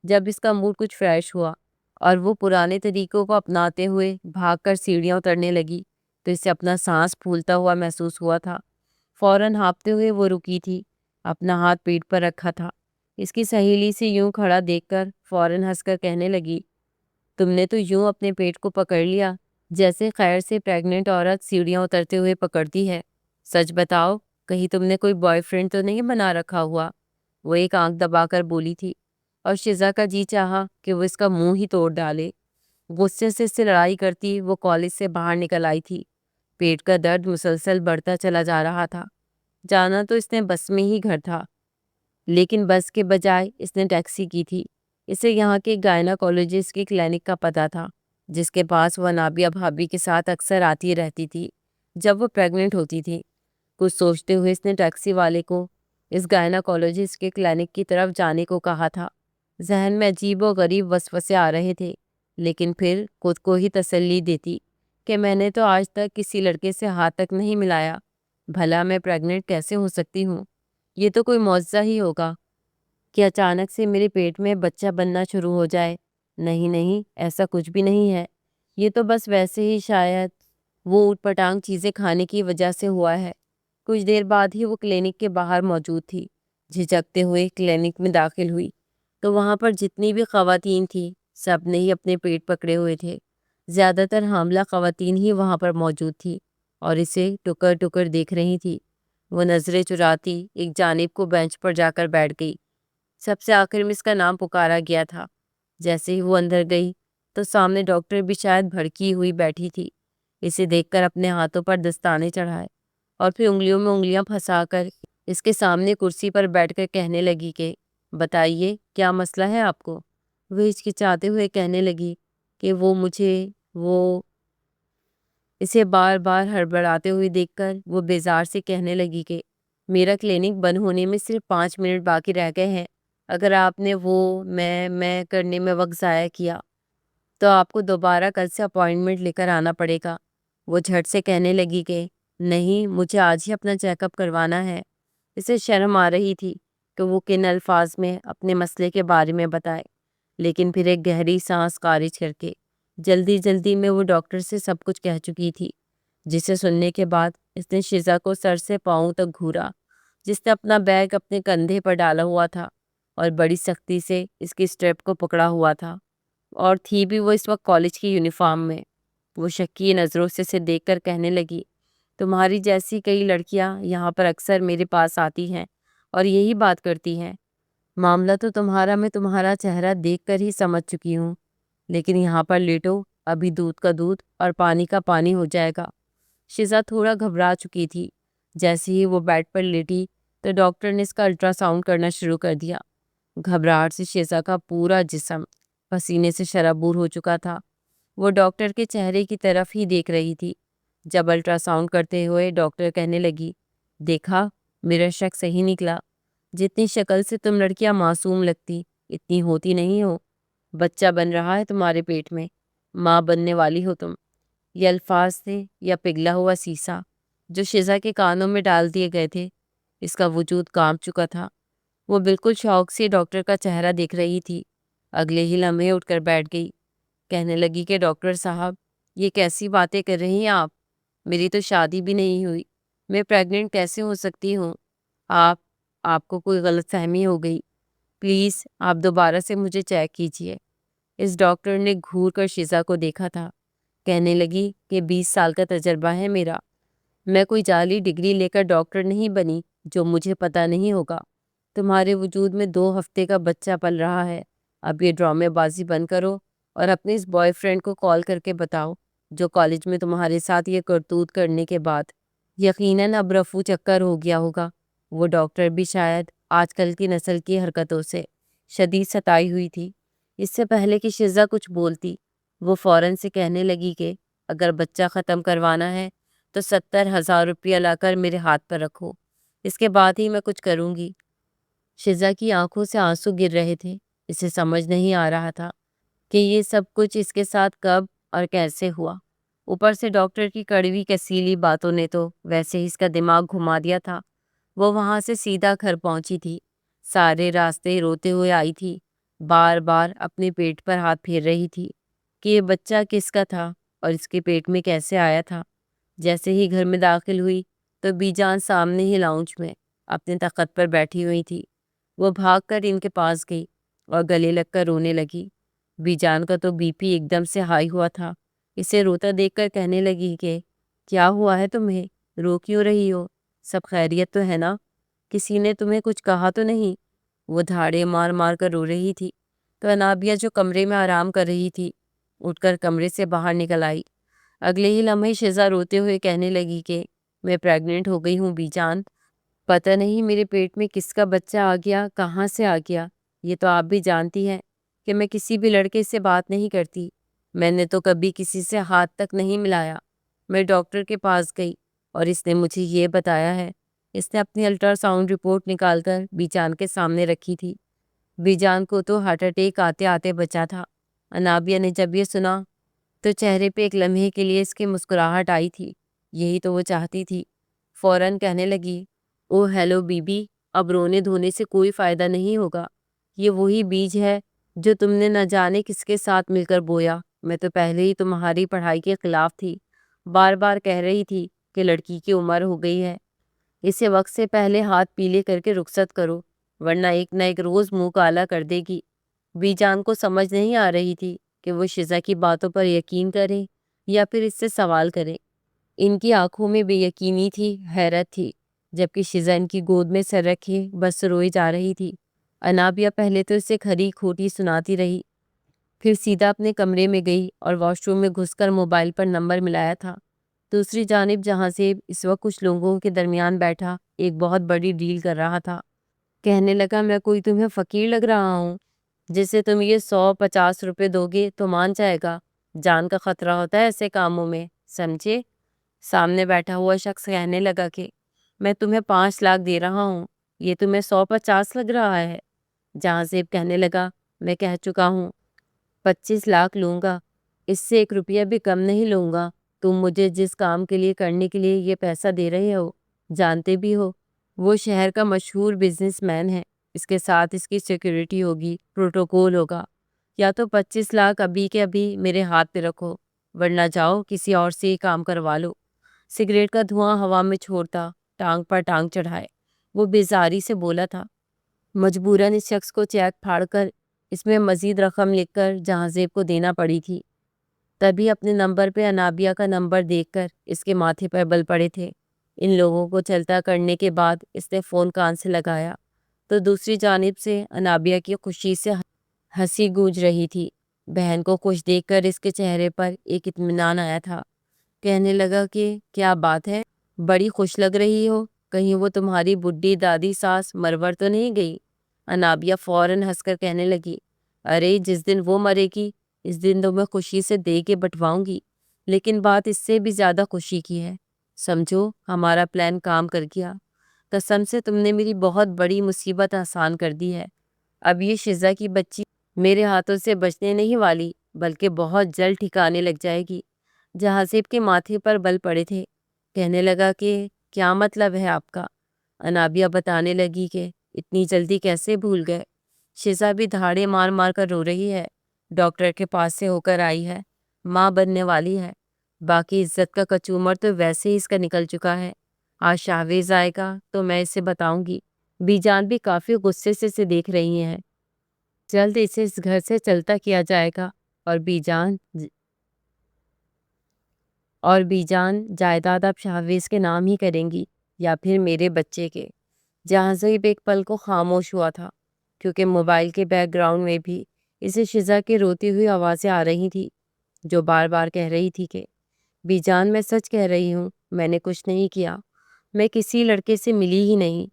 جب اس کا موڈ کچھ فریش ہوا اور وہ پرانے طریقوں کو اپناتے ہوئے بھاگ کر سیڑھیاں اترنے لگی تو اسے اپنا سانس پھولتا ہوا محسوس ہوا تھا۔ فوراً ہانپتے ہوئے وہ رکی تھی، اپنا ہاتھ پیٹ پر رکھا تھا۔ اس کی سہیلی سے یوں کھڑا دیکھ کر فوراً ہنس کر کہنے لگی، تم نے تو یوں اپنے پیٹ کو پکڑ لیا جیسے خیر سے پریگننٹ عورت سیڑھیاں اترتے ہوئے پکڑتی ہے۔ سچ بتاؤ، کہیں تم نے کوئی بوائے فرینڈ تو نہیں بنا رکھا ہوا؟ وہ ایک آنکھ دبا کر بولی تھی، اور شزا کا جی چاہا کہ وہ اس کا منہ ہی توڑ ڈالے۔ غصے سے اس سے لڑائی کرتی وہ کالج سے باہر نکل آئی تھی۔ پیٹ کا درد مسلسل بڑھتا چلا جا رہا تھا۔ جانا تو اس نے بس میں ہی گھر تھا، لیکن بس کے بجائے اس نے ٹیکسی کی تھی۔ اسے یہاں کے گائناکولوجسٹ کے کلینک کا پتہ تھا، جس کے پاس وہ نابیہ بھابھی کے ساتھ اکثر آتی رہتی تھی جب وہ پریگننٹ ہوتی تھی۔ کچھ سوچتے ہوئے اس نے ٹیکسی والے کو اس گائناکولوجسٹ کے کلینک کی طرف جانے کو کہا تھا۔ ذہن میں عجیب و غریب وسوسے آ رہے تھے، لیکن پھر خود کو ہی تسلی دیتی کہ میں نے تو آج تک کسی لڑکے سے ہاتھ تک نہیں ملایا، بھلا میں پریگننٹ کیسے ہو سکتی ہوں؟ یہ تو کوئی معجزہ ہی ہوگا کہ اچانک سے میرے پیٹ میں بچہ بننا شروع ہو جائے۔ نہیں نہیں، ایسا کچھ بھی نہیں ہے، یہ تو بس ویسے ہی شاید وہ اوٹ پٹانگ چیزیں کھانے کی وجہ سے ہوا ہے۔ کچھ دیر بعد ہی وہ کلینک کے باہر موجود تھی۔ جھجکتے ہوئے کلینک میں داخل ہوئی تو وہاں پر جتنی بھی خواتین تھیں سب نے ہی اپنے پیٹ پکڑے ہوئے تھے۔ زیادہ تر حاملہ خواتین ہی وہاں پر موجود تھی اور اسے ٹکر ٹکر دیکھ رہی تھی۔ وہ نظریں چراتی ایک جانب کو بینچ پر جا کر بیٹھ گئی۔ سب سے آخر میں اس کا نام پکارا گیا تھا۔ جیسے ہی وہ اندر گئی تو سامنے ڈاکٹر بھی شاید بھڑکی ہوئی بیٹھی تھی۔ اسے دیکھ کر اپنے ہاتھوں پر دستانے چڑھائے اور پھر انگلیوں میں انگلیاں پھنسا کر اس کے سامنے کرسی پر بیٹھ کر کہنے لگی کہ بتائیے کیا مسئلہ ہے آپ کو؟ وہ ہچکچاتے ہوئے کہنے لگی کہ وہ اسے بار بار ہڑبڑاتے ہوئے دیکھ کر وہ بیزار سے کہنے لگی کہ میرا کلینک بند ہونے میں صرف 5 منٹ باقی رہ گئے ہیں۔ اگر آپ نے وہ میں کرنے میں وقت ضائع کیا تو آپ کو دوبارہ کل سے اپائنٹمنٹ لے کر آنا پڑے گا۔ وہ جھٹ سے کہنے لگی کہ نہیں، مجھے آج ہی اپنا چیک اپ کروانا ہے۔ اسے شرم آ رہی تھی کہ وہ کن الفاظ میں اپنے مسئلے کے بارے میں بتائے، لیکن پھر ایک گہری سانس خارج کر کے جلدی جلدی میں وہ ڈاکٹر سے سب کچھ کہہ چکی تھی، جسے سننے کے بعد اس نے شزا کو سر سے پاؤں تک گھورا، جس نے اپنا بیگ اپنے کندھے پر ڈالا ہوا تھا اور بڑی سختی سے اس کی اسٹریپ کو پکڑا ہوا تھا، اور تھی بھی وہ اس وقت کالج کی یونیفارم میں۔ وہ شکی نظروں سے اسے دیکھ کر کہنے لگی تمہاری جیسی کئی لڑکیاں یہاں پر اکثر میرے پاس آتی ہیں اور یہی بات کرتی ہیں۔ معاملہ تو تمہارا میں تمہارا چہرہ دیکھ کر ہی سمجھ چکی ہوں، لیکن یہاں پر لیٹو، ابھی دودھ کا دودھ اور پانی کا پانی ہو جائے گا۔ شزا تھوڑا گھبرا چکی تھی۔ جیسے ہی وہ بیڈ پر لیٹی تو ڈاکٹر نے اس کا الٹرا ساؤنڈ کرنا شروع کر دیا۔ گھبراہٹ سے شزا کا پورا جسم پسینے سے شرابور ہو چکا تھا۔ وہ ڈاکٹر کے چہرے کی طرف ہی دیکھ رہی تھی۔ جب الٹرا ساؤنڈ کرتے ہوئے ڈاکٹر کہنے لگی دیکھا، میرا شک صحیح نکلا، جتنی شکل سے تم لڑکیاں معصوم لگتی اتنی ہوتی نہیں ہو۔ بچہ بن رہا ہے تمہارے پیٹ میں، ماں بننے والی ہو تم۔ یہ الفاظ تھے یا پگھلا ہوا سیسا جو شزا کے کانوں میں ڈال دیے گئے تھے۔ اس کا وجود کانپ چکا تھا۔ وہ بالکل شوق سے ڈاکٹر کا چہرہ دیکھ رہی تھی۔ اگلے ہی لمحے اٹھ کر بیٹھ گئی۔ کہنے لگی کہ ڈاکٹر صاحب، یہ کیسی باتیں کر رہی ہیں آپ؟ میری تو شادی بھی نہیں ہوئی، میں پریگننٹ کیسے ہو سکتی ہوں؟ آپ کو کوئی غلط فہمی ہو گئی، پلیز آپ دوبارہ سے مجھے چیک کیجیے۔ اس ڈاکٹر نے گھور کر شزا کو دیکھا تھا۔ کہنے لگی کہ 20 سال کا تجربہ ہے میرا، میں کوئی جعلی ڈگری لے کر ڈاکٹر نہیں بنی جو مجھے پتہ نہیں ہوگا۔ تمہارے وجود میں 2 ہفتے کا بچہ پل رہا ہے۔ اب یہ ڈرامے بازی بند کرو اور اپنے اس بوائے فرینڈ کو کال کر کے بتاؤ جو کالج میں تمہارے ساتھ یہ کرتوت کرنے کے بعد یقیناً اب رفو چکر ہو گیا ہوگا۔ وہ ڈاکٹر بھی شاید آج کل کی نسل کی حرکتوں سے شدید ستائی ہوئی تھی۔ اس سے پہلے کہ شزا کچھ بولتی، وہ فوراً سے کہنے لگی کہ اگر بچہ ختم کروانا ہے تو 70,000 روپیہ لا کر میرے ہاتھ پر رکھو، اس کے بعد ہی میں کچھ کروں گی۔ شزا کی آنکھوں سے آنسو گر رہے تھے۔ اسے سمجھ نہیں آ رہا تھا کہ یہ سب کچھ اس کے ساتھ کب اور کیسے ہوا۔ اوپر سے ڈاکٹر کی کڑوی کسیلی باتوں نے تو ویسے ہی اس کا دماغ گھما دیا تھا۔ وہ وہاں سے سیدھا گھر پہنچی تھی۔ سارے راستے روتے ہوئے آئی تھی، بار بار اپنے پیٹ پر ہاتھ پھیر رہی تھی کہ یہ بچہ کس کا تھا اور اس کے پیٹ میں کیسے آیا تھا۔ جیسے ہی گھر میں داخل ہوئی تو بی جان سامنے ہی لاؤنج میں اپنے تخت پر بیٹھی ہوئی تھی۔ وہ بھاگ کر ان کے پاس گئی اور گلے لگ کر رونے لگی۔ بی جان کا تو بی پی ایک دم سے ہائی ہوا تھا۔ اسے روتا دیکھ کر کہنے لگی کہ کیا ہوا ہے تمہیں؟ رو کیوں رہی ہو؟ سب خیریت تو ہے نا؟ کسی نے تمہیں کچھ کہا تو نہیں؟ وہ دھاڑے مار مار کر رو رہی تھی تو انابیہ جو کمرے میں آرام کر رہی تھی اٹھ کر کمرے سے باہر نکل آئی۔ اگلے ہی لمحے شیزا روتے ہوئے کہنے لگی کہ میں پریگننٹ ہو گئی ہوں بی جان، پتہ نہیں میرے پیٹ میں کس کا بچہ آ گیا، کہاں سے آ گیا۔ یہ تو آپ بھی جانتی ہیں کہ میں کسی بھی لڑکے سے بات نہیں کرتی، میں نے تو کبھی کسی سے ہاتھ تک نہیں ملایا۔ میں ڈاکٹر کے پاس گئی اور اس نے مجھے یہ بتایا ہے۔ اس نے اپنی الٹرا ساؤنڈ رپورٹ نکال کر بی جان کے سامنے رکھی تھی۔ بی جان کو تو ہارٹ اٹیک آتے آتے بچا تھا۔ انابیہ نے جب یہ سنا تو چہرے پہ ایک لمحے کے لیے اس کی مسکراہٹ آئی تھی، یہی تو وہ چاہتی تھی۔ فوراً کہنے لگی، او ہیلو بی بی، اب رونے دھونے سے کوئی فائدہ نہیں ہوگا، یہ وہی بیج ہے جو تم نے نہ جانے کس کے ساتھ مل کر بویا۔ میں تو پہلے ہی تمہاری پڑھائی کے خلاف تھی، بار بار کہہ رہی تھی کہ لڑکی کی عمر ہو گئی ہے، اسے وقت سے پہلے ہاتھ پیلے کر کے رخصت کرو، ورنہ ایک نہ ایک روز منہ کالا کر دے گی۔ بی جان کو سمجھ نہیں آ رہی تھی کہ وہ شیزا کی باتوں پر یقین کریں یا پھر اس سے سوال کریں۔ ان کی آنکھوں میں بے یقینی تھی، حیرت تھی، جبکہ شیزا ان کی گود میں سر رکھے بس روئی جا رہی تھی۔ انابیہ پہلے تو اسے کھری کھوٹی سناتی رہی، پھر سیدھا اپنے کمرے میں گئی اور واش روم میں گھس کر موبائل پر نمبر ملایا تھا۔ دوسری جانب جہاں سے اس وقت کچھ لوگوں کے درمیان بیٹھا ایک بہت بڑی ڈیل کر رہا تھا، کہنے لگا، میں کوئی تمہیں فقیر لگ رہا ہوں جسے تم یہ 150 روپے دو گے تو مان جائے گا؟ جان کا خطرہ ہوتا ہے ایسے کاموں میں، سمجھے؟ سامنے بیٹھا ہوا شخص کہنے لگا کہ میں تمہیں 5 لاکھ دے رہا ہوں، یہ تمہیں 150 لگ رہا ہے؟ جہاں زیب کہنے لگا، میں کہہ چکا ہوں 25 لاکھ لوں گا، اس سے 1 روپیہ بھی کم نہیں لوں گا۔ تم مجھے جس کام کے لیے کرنے کے لیے یہ پیسہ دے رہے ہو، جانتے بھی ہو وہ شہر کا مشہور بزنس مین ہے، اس کے ساتھ اس کی سیکیورٹی ہوگی، پروٹوکول ہوگا۔ یا تو 25 لاکھ ابھی کے ابھی میرے ہاتھ پہ رکھو، ورنہ جاؤ کسی اور سے ہی کام کروا لو۔ سگریٹ کا دھواں ہوا میں چھوڑتا ٹانگ پر ٹانگ چڑھائے وہ بیزاری سے بولا تھا۔ مجبوراً اس شخص کو چیک پھاڑ کر اس میں مزید رقم لکھ کر جہاں زیب کو دینا پڑی تھی۔ تبھی اپنے نمبر پہ انابیہ کا نمبر دیکھ کر اس کے ماتھے پر بل پڑے تھے۔ ان لوگوں کو چلتا کرنے کے بعد اس نے فون کان سے لگایا تو دوسری جانب سے انابیہ کی خوشی سے ہنسی گونج رہی تھی۔ بہن کو خوش دیکھ کر اس کے چہرے پر ایک اطمینان آیا تھا۔ کہنے لگا کہ کیا بات ہے، بڑی خوش لگ رہی ہو، کہیں وہ تمہاری بڈھی دادی ساس مرور تو نہیں گئی؟ انابیہ فوراً ہنس کر کہنے لگی، ارے جس دن وہ مرے گی اس دن تو میں خوشی سے دے کے بٹواؤں گی، لیکن بات اس سے بھی زیادہ خوشی کی ہے۔ سمجھو ہمارا پلان کام کر گیا، قسم سے تم نے میری بہت بڑی مصیبت آسان کر دی ہے۔ اب یہ شیزا کی بچی میرے ہاتھوں سے بچنے نہیں والی، بلکہ بہت جلد ٹھکانے لگ جائے گی۔ جہاں زیب کے ماتھے پر بل پڑے تھے، کہنے لگا کہ کیا مطلب ہے آپ کا؟ انابیہ بتانے لگی کہ اتنی جلدی کیسے بھول گئے؟ شیزا بھی دھاڑے مار مار کر رو رہی ہے، ڈاکٹر کے پاس سے ہو کر آئی ہے، ماں بننے والی ہے، باقی عزت کا کچومر تو ویسے ہی اس کا نکل چکا ہے۔ آج شاویز آئے گا تو میں اسے بتاؤں گی۔ بی جان بھی کافی غصے سے اسے دیکھ رہی ہیں، جلد اسے اس گھر سے چلتا کیا جائے گا، اور بی جان جائیداد اب شاویز کے نام ہی کریں گی یا پھر میرے بچے کے۔ جہاں زیب ایک پل کو خاموش ہوا تھا، کیونکہ موبائل کے بیک گراؤنڈ میں بھی اسے شیزا کی روتی ہوئی آوازیں آ رہی تھی، جو بار بار کہہ رہی تھی کہ بی جان میں سچ کہہ رہی ہوں، میں نے کچھ نہیں کیا، میں کسی لڑکے سے ملی ہی نہیں،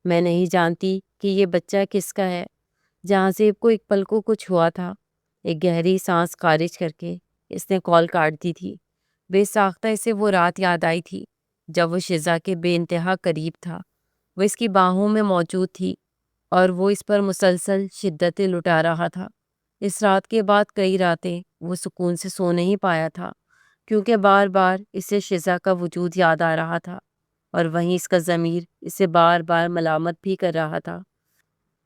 میں نہیں جانتی کہ یہ بچہ کس کا ہے۔ جہاں زیب کو ایک پل کو کچھ ہوا تھا، ایک گہری سانس خارج کر کے اس نے کال کاٹ دی تھی۔ بے ساختہ اسے وہ رات یاد آئی تھی جب وہ شیزا کے بے انتہا قریب تھا، وہ اس کی باہوں میں موجود تھی اور وہ اس پر مسلسل شدتیں لٹا رہا تھا۔ اس رات کے بعد کئی راتیں وہ سکون سے سو نہیں پایا تھا، کیونکہ بار بار اسے شیزا کا وجود یاد آ رہا تھا، اور وہیں اس کا ضمیر اسے بار بار ملامت بھی کر رہا تھا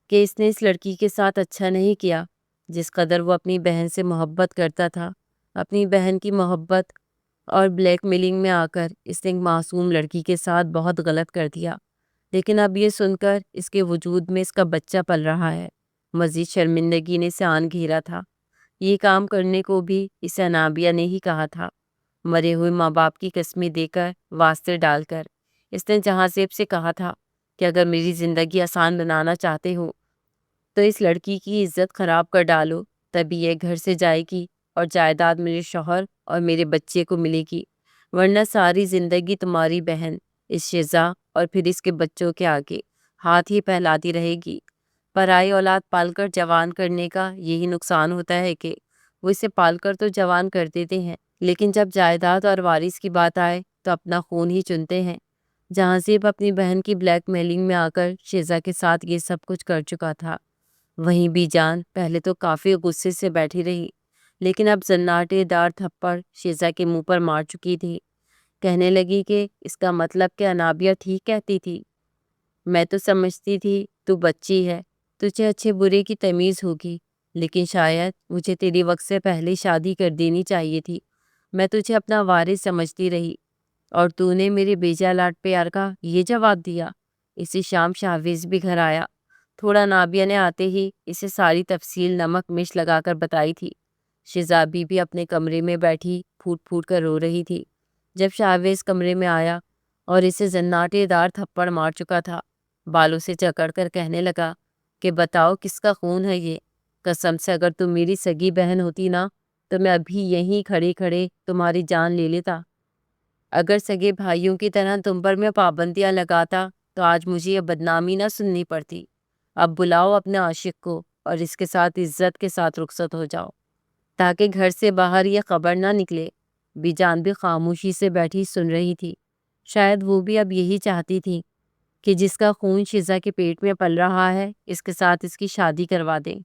کہ اس نے اس لڑکی کے ساتھ اچھا نہیں کیا جس قدر وہ اپنی بہن سے محبت کرتا تھا۔ اپنی بہن کی محبت اور بلیک میلنگ میں آ کر اس نے ایک معصوم لڑکی کے ساتھ بہت غلط کر دیا، لیکن اب یہ سن کر اس کے وجود میں اس کا بچہ پل رہا ہے، مزید شرمندگی نے اسے آن گھیرا تھا۔ یہ کام کرنے کو بھی اسے انابیہ نے ہی کہا تھا، مرے ہوئے ماں باپ کی قسمیں دے کر، واسطے ڈال کر۔ اس نے جہاں زیب سے کہا تھا کہ اگر میری زندگی آسان بنانا چاہتے ہو تو اس لڑکی کی عزت خراب کر ڈالو، تبھی یہ گھر سے جائے گی اور جائیداد میرے شوہر اور میرے بچے کو ملے گی، ورنہ ساری زندگی تمہاری بہن اس شیزا اور پھر اس کے بچوں کے آگے ہاتھ ہی پھیلاتی رہے گی۔ پرائی اولاد پال کر جوان کرنے کا یہی نقصان ہوتا ہے کہ وہ اسے پال کر تو جوان کر دیتے ہیں، لیکن جب جائیداد اور وارث کی بات آئے تو اپنا خون ہی چنتے ہیں۔ جہانزیب اپنی بہن کی بلیک میلنگ میں آ کر شیزا کے ساتھ یہ سب کچھ کر چکا تھا۔ وہیں بھی جان پہلے تو کافی غصے سے بیٹھی رہی، لیکن اب زناٹے دار تھپڑ شیزا کے منہ پر مار چکی تھی۔ کہنے لگی کہ اس کا مطلب کہ انابیہ ٹھیک کہتی تھی، میں تو سمجھتی تھی تو بچی ہے، تجھے اچھے برے کی تمیز ہوگی، لیکن شاید مجھے تیری وقت سے پہلے شادی کر دینی چاہیے تھی۔ میں تجھے اپنا وارث سمجھتی رہی اور تو نے میرے بیجا لاڈ پیار کا یہ جواب دیا۔ اسی شام شاہویز بھی گھر آیا۔ تھوڑا نابیہ نے آتے ہی اسے ساری تفصیل نمک مرچ لگا کر بتائی تھی۔ شیزا بھی اپنے کمرے میں بیٹھی پھوٹ پھوٹ کر رو رہی تھی۔ جب شاہویز کمرے میں آیا اور اسے زناٹے دار تھپڑ مار چکا تھا، بالوں سے جکڑ کر کہنے لگا کہ بتاؤ کس کا خون ہے یہ؟ قسم سے اگر تم میری سگی بہن ہوتی نا تو میں ابھی یہیں کھڑے کھڑے تمہاری جان لے لیتا۔ اگر سگے بھائیوں کی طرح تم پر میں پابندیاں لگاتا تو آج مجھے یہ بدنامی نہ سننی پڑتی۔ اب بلاؤ اپنے عاشق کو اور اس کے ساتھ عزت کے ساتھ رخصت ہو جاؤ، تاکہ گھر سے باہر یہ خبر نہ نکلے۔ بی جان بھی خاموشی سے بیٹھی سن رہی تھی۔ شاید وہ بھی اب یہی چاہتی تھی کہ جس کا خون شیزا کے پیٹ میں پل رہا ہے اس کے ساتھ اس کی شادی کروا دیں،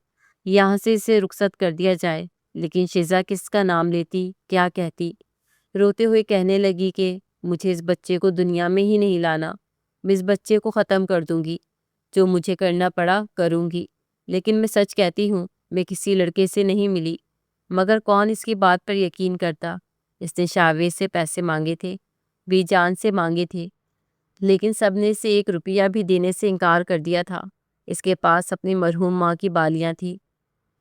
یہاں سے اسے رخصت کر دیا جائے۔ لیکن شیزا کس کا نام لیتی، کیا کہتی؟ روتے ہوئے کہنے لگی کہ مجھے اس بچے کو دنیا میں ہی نہیں لانا، میں اس بچے کو ختم کر دوں گی، جو مجھے کرنا پڑا کروں گی۔ لیکن میں سچ کہتی ہوں، میں کسی لڑکے سے نہیں ملی، مگر کون اس کی بات پر یقین کرتا؟ اس نے شاہویز سے پیسے مانگے تھے، بی جان سے مانگے تھے، لیکن سب نے اسے 1 روپیہ بھی دینے سے انکار کر دیا تھا۔ اس کے پاس اپنی مرحوم ماں کی بالیاں تھیں۔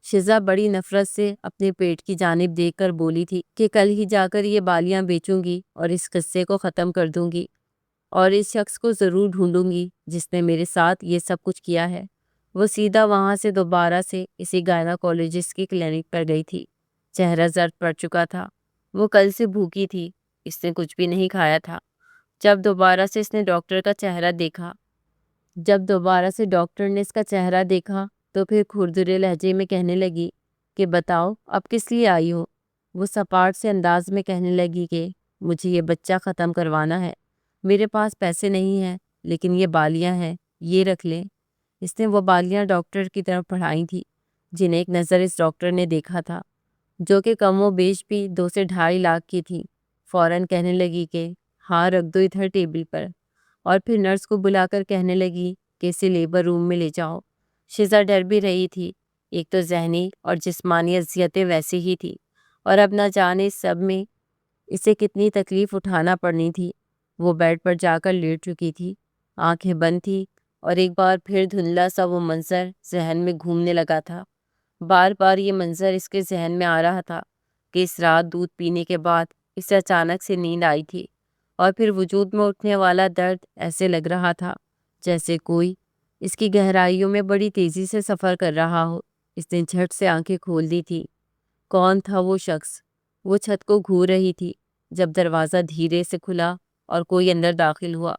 شیزا بڑی نفرت سے اپنے پیٹ کی جانب دیکھ کر بولی تھی کہ کل ہی جا کر یہ بالیاں بیچوں گی اور اس قصے کو ختم کر دوں گی، اور اس شخص کو ضرور ڈھونڈوں گی جس نے میرے ساتھ یہ سب کچھ کیا ہے۔ وہ سیدھا وہاں سے دوبارہ سے اسی گائناکولوجسٹ کی کلینک پر گئی تھی۔ چہرہ زرد پڑ چکا تھا، وہ کل سے بھوکی تھی، اس نے کچھ بھی نہیں کھایا تھا۔ جب دوبارہ سے اس نے ڈاکٹر نے اس کا چہرہ دیکھا تو پھر کھردرے لہجے میں کہنے لگی کہ بتاؤ اب کس لیے آئی ہو؟ وہ سپاٹ سے انداز میں کہنے لگی کہ مجھے یہ بچہ ختم کروانا ہے، میرے پاس پیسے نہیں ہیں، لیکن یہ بالیاں ہیں، یہ رکھ لیں۔ اس نے وہ بالیاں ڈاکٹر کی طرف بڑھائی تھی، جنہیں ایک نظر اس ڈاکٹر نے دیکھا تھا، جو کہ کم و بیش بھی 2 سے 2.5 لاکھ کی تھی۔ فوراً کہنے لگی کہ ہاں رکھ دو ادھر ٹیبل پر، اور پھر نرس کو بلا کر کہنے لگی کہ اسے لیبر روم میں لے جاؤ۔ شیزا ڈر بھی رہی تھی، ایک تو ذہنی اور جسمانی اذیتیں ویسی ہی تھی، اور اب نہ جانے سب میں اسے کتنی تکلیف اٹھانا پڑنی تھی۔ وہ بیڈ پر جا کر لیٹ چکی تھی، آنکھیں بند تھی، اور ایک بار پھر دھندلا سا وہ منظر ذہن میں گھومنے لگا تھا۔ بار بار یہ منظر اس کے ذہن میں آ رہا تھا کہ اس رات دودھ پینے کے بعد اسے اچانک سے نیند آئی تھی، اور پھر وجود میں اٹھنے والا درد ایسے لگ رہا تھا جیسے کوئی اس کی گہرائیوں میں بڑی تیزی سے سفر کر رہا ہو۔ اس نے جھٹ سے آنکھیں کھول دی تھی۔ کون تھا وہ شخص؟ وہ چھت کو گھور رہی تھی جب دروازہ دھیرے سے کھلا اور کوئی اندر داخل ہوا۔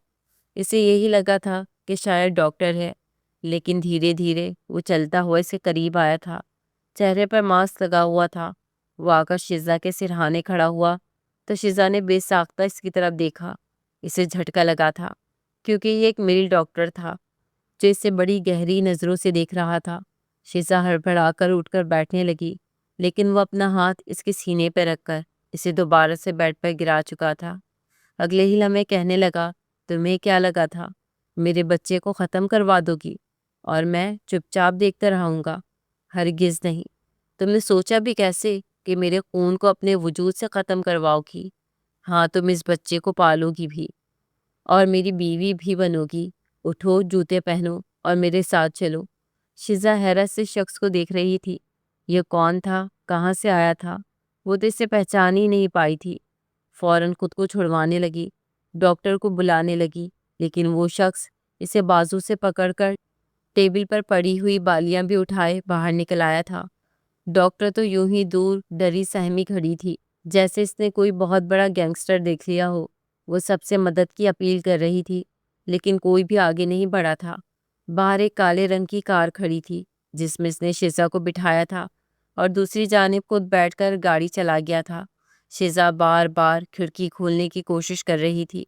اسے یہی لگا تھا کہ شاید ڈاکٹر ہے، لیکن دھیرے دھیرے وہ چلتا ہوا اس کے قریب آیا تھا۔ چہرے پر ماسک لگا ہوا تھا۔ وہ آ کر شیزا کے سرہانے کھڑا ہوا تو شیزا نے بے ساختہ اس کی طرف دیکھا۔ اسے جھٹکا لگا تھا کیونکہ یہ ایک میل ڈاکٹر تھا جو اسے بڑی گہری نظروں سے دیکھ رہا تھا۔ شیزا ہڑبڑا کر اٹھ کر بیٹھنے لگی، لیکن وہ اپنا ہاتھ اس کے سینے پہ رکھ کر اسے دوبارہ سے بیڈ پر گرا چکا تھا۔ اگلے ہی لمحے کہنے لگا، تمہیں کیا لگا تھا میرے بچے کو ختم کروا دو گی اور میں چپ چاپ دیکھتا رہوں گا؟ ہرگز نہیں۔ تم نے سوچا بھی کیسے کہ میرے خون کو اپنے وجود سے ختم کرواؤ گی؟ ہاں، تم اس بچے کو پالو گی بھی اور میری بیوی بھی بنو گی۔ اٹھو، جوتے پہنو اور میرے ساتھ چلو۔ شیزا حیرت سے شخص کو دیکھ رہی تھی۔ یہ کون تھا؟ کہاں سے آیا تھا؟ وہ تو اسے پہچان ہی نہیں پائی تھی۔ فوراً خود کو چھڑوانے لگی، ڈاکٹر کو بلانے لگی، لیکن وہ شخص اسے بازو سے پکڑ کر ٹیبل پر پڑی ہوئی بالیاں بھی اٹھائے باہر نکل آیا تھا۔ ڈاکٹر تو یوں ہی دور ڈری سہمی کھڑی تھی، جیسے اس نے کوئی بہت بڑا گینگسٹر دیکھ لیا ہو۔ وہ سب سے مدد کی اپیل کر رہی تھی، لیکن کوئی بھی آگے نہیں بڑھا تھا۔ باہر ایک کالے رنگ کی کار کھڑی تھی جس میں اس نے شیزا کو بٹھایا تھا اور دوسری جانب خود بیٹھ کر گاڑی چلا گیا تھا۔ شیزا بار بار کھڑکی کھولنے کی کوشش کر رہی تھی،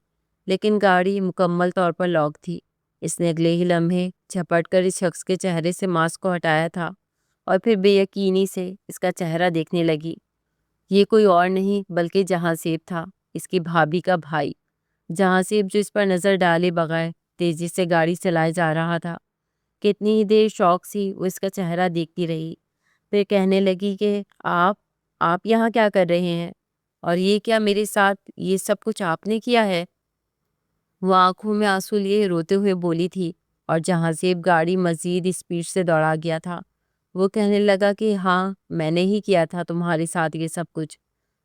لیکن گاڑی مکمل طور پر لاک تھی۔ اس نے اگلے ہی لمحے جھپٹ کر اس شخص کے چہرے سے ماسک کو ہٹایا تھا اور پھر بے یقینی سے اس کا چہرہ دیکھنے لگی۔ یہ کوئی اور نہیں بلکہ جہاں زیب تھا، اس کی بھابھی کا بھائی۔ جہاں زیب جو اس پر نظر ڈالے بغیر تیزی سے گاڑی چلائے جا رہا تھا۔ کتنی ہی دیر شوق سی وہ اس کا چہرہ دیکھتی رہی، پھر کہنے لگی کہ آپ یہاں کیا کر رہے ہیں؟ اور یہ کیا میرے ساتھ یہ سب کچھ آپ نے کیا ہے؟ وہ آنکھوں میں آنسو لیے روتے ہوئے بولی تھی، اور جہاں زیب گاڑی مزید اسپیڈ سے دوڑا گیا تھا۔ وہ کہنے لگا کہ ہاں، میں نے ہی کیا تھا تمہارے ساتھ یہ سب کچھ۔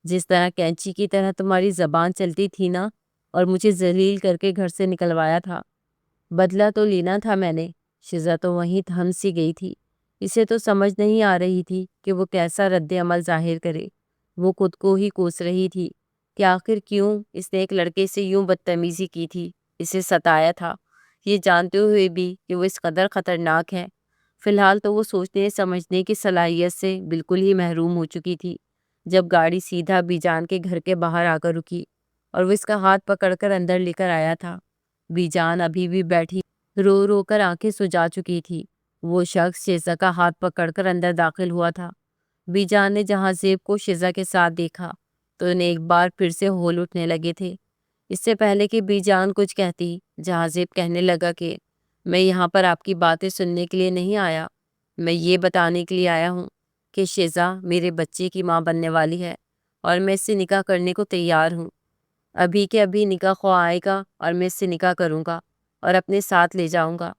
جس طرح کینچی کی طرح تمہاری زبان چلتی تھی نا، اور مجھے ذلیل کر کے گھر سے نکلوایا تھا۔ بدلہ تو لینا تھا میں نے۔ شزا تو وہیں تھم سی گئی تھی۔ اسے تو سمجھ نہیں آ رہی تھی کہ وہ کیسا رد عمل ظاہر کرے۔ وہ خود کو ہی کوس رہی تھی کہ آخر کیوں اس نے ایک لڑکے سے یوں بدتمیزی کی تھی، اسے ستایا تھا، یہ جانتے ہوئے بھی کہ وہ اس قدر خطرناک ہے۔ فی الحال تو وہ سوچنے سمجھنے کی صلاحیت سے بالکل ہی محروم ہو چکی تھی، جب گاڑی سیدھا بیجان کے گھر کے باہر آ کر رکی اور وہ اس کا ہاتھ پکڑ کر اندر لے کر آیا تھا۔ بیجان ابھی بھی بیٹھی رو رو کر آنکھیں سجا چکی تھی۔ وہ شخص شیزا کا ہاتھ پکڑ کر اندر داخل ہوا تھا۔ بیجان نے جہاں زیب کو شیزا کے ساتھ دیکھا تو انہیں ایک بار پھر سے ہول اٹھنے لگے تھے۔ اس سے پہلے کہ بیجان کچھ کہتی، جہاں زیب کہنے لگا کہ میں یہاں پر آپ کی باتیں سننے کے لیے نہیں آیا، میں یہ بتانے کے لیے آیا ہوں کہ شیزا میرے بچے کی ماں بننے والی ہے اور میں اس سے نکاح کرنے کو تیار ہوں۔ ابھی کے ابھی نکاح خواہ آئے گا اور میں اس سے نکاح کروں گا اور اپنے ساتھ لے جاؤں گا۔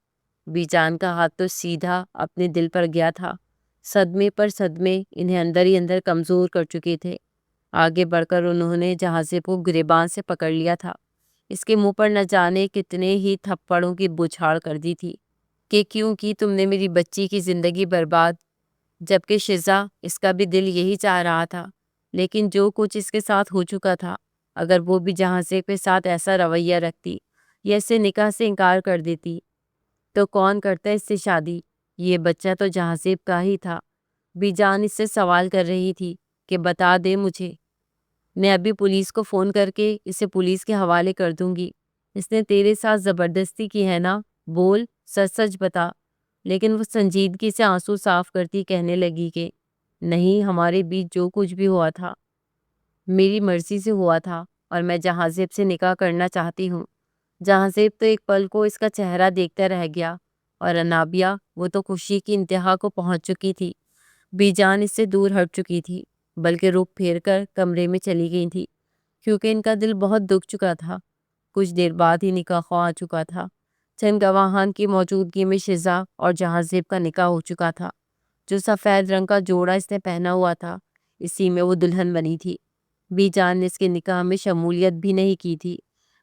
بیجان کا ہاتھ تو سیدھا اپنے دل پر گیا تھا۔ صدمے پر صدمے انہیں اندر ہی اندر کمزور کر چکے تھے۔ آگے بڑھ کر انہوں نے جہاں زیب کو گریبان سے پکڑ لیا تھا۔ اس کے منہ پر نہ جانے کتنے ہی تھپڑوں کی بچھاڑ کر دی تھی کہ کیوں کی تم نے میری بچی کی زندگی برباد، جبکہ شیزا اس کا بھی دل یہی چاہ رہا تھا۔ لیکن جو کچھ اس کے ساتھ ہو چکا تھا، اگر وہ بھی جہاں زیب کے ساتھ ایسا رویہ رکھتی یا اس سے نکاح سے انکار کر دیتی تو کون کرتا اس سے شادی؟ یہ بچہ تو جہاں زیب کا ہی تھا۔ بیجان اس سے سوال کر رہی تھی کہ بتا دے مجھے، میں ابھی پولیس کو فون کر کے اسے پولیس کے حوالے کر دوں گی۔ اس نے تیرے ساتھ زبردستی کی ہے نا؟ بول، سچ سچ بتا۔ لیکن وہ سنجیدگی سے آنسو صاف کرتی کہنے لگی کہ نہیں، ہمارے بیچ جو کچھ بھی ہوا تھا میری مرضی سے ہوا تھا اور میں جہاں زیب سے نکاح کرنا چاہتی ہوں۔ جہاں زیب تو ایک پل کو اس کا چہرہ دیکھتا رہ گیا، اور انابیہ وہ تو خوشی کی انتہا کو پہنچ چکی تھی۔ بیجان اس سے دور ہٹ چکی تھی، بلکہ رخ پھیر کر کمرے میں چلی گئی تھی، کیونکہ ان کا دل بہت دکھ چکا تھا۔ کچھ دیر بعد ہی نکاح خواہ آ چکا تھا۔ چند گواہان کی موجودگی میں شیزا اور جہاں زیب کا نکاح ہو چکا تھا۔ جو سفید رنگ کا جوڑا اس نے پہنا ہوا تھا، اسی میں وہ دلہن بنی تھی۔ بیجان نے اس کے نکاح میں شمولیت بھی نہیں کی تھی،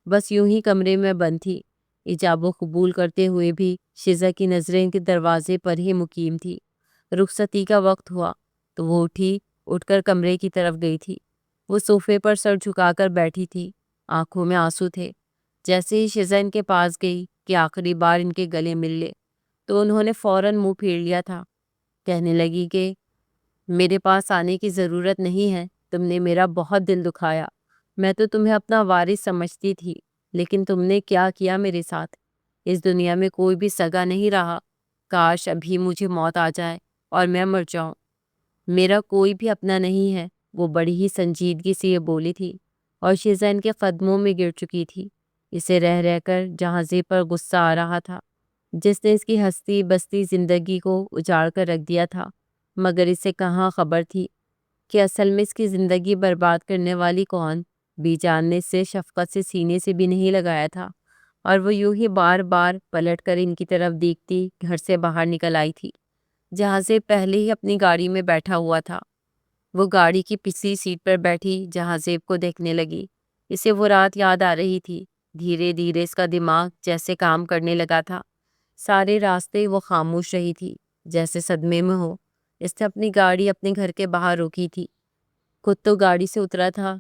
بس یوں ہی کمرے میں بند تھی۔ ایجاب و قبول کرتے ہوئے بھی شیزا کی نظریں ان کے دروازے پر ہی مقیم تھی۔ رخصتی کا وقت ہوا تو وہ اٹھ کر کمرے کی طرف گئی تھی۔ وہ صوفے پر سر جھکا کر بیٹھی تھی، آنکھوں میں آنسو تھے۔ جیسے ہی شیزا ان کے پاس گئی کہ آخری بار ان کے گلے مل لے تو انہوں نے فوراً منہ پھیر لیا تھا۔ کہنے لگی کہ میرے پاس آنے کی ضرورت نہیں ہے، تم نے میرا بہت دل دکھایا، میں تو تمہیں اپنا وارث سمجھتی تھی، لیکن تم نے کیا کیا میرے ساتھ؟ اس دنیا میں کوئی بھی سگا نہیں رہا، کاش ابھی مجھے موت آ جائے اور میں مر جاؤں۔ میرا کوئی بھی اپنا نہیں ہے، وہ بڑی ہی سنجیدگی سے یہ بولی تھی، اور شیزا ان کے قدموں میں گر چکی تھی۔ اسے رہ رہ کر جہاں زیب پر غصہ آ رہا تھا، جس نے اس کی ہستی بستی زندگی کو اجاڑ کر رکھ دیا تھا، مگر اسے کہاں خبر تھی کہ اصل میں اس کی زندگی برباد کرنے والی کون؟ بیجان نے اسے شفقت سے سینے سے بھی نہیں لگایا تھا، اور وہ یوں ہی بار بار پلٹ کر ان کی طرف دیکھتی گھر سے باہر نکل آئی تھی۔ جہاں زیب پہلے ہی اپنی گاڑی میں بیٹھا ہوا تھا۔ وہ گاڑی کی پچھلی سیٹ پر بیٹھی جہاں زیب کو دیکھنے لگی۔ اسے وہ رات یاد آ رہی تھی۔ دھیرے دھیرے اس کا دماغ جیسے کام کرنے لگا تھا۔ سارے راستے وہ خاموش رہی تھی، جیسے صدمے میں ہو۔ اس نے اپنی گاڑی اپنے گھر کے باہر روکی تھی۔ خود تو گاڑی سے اترا تھا،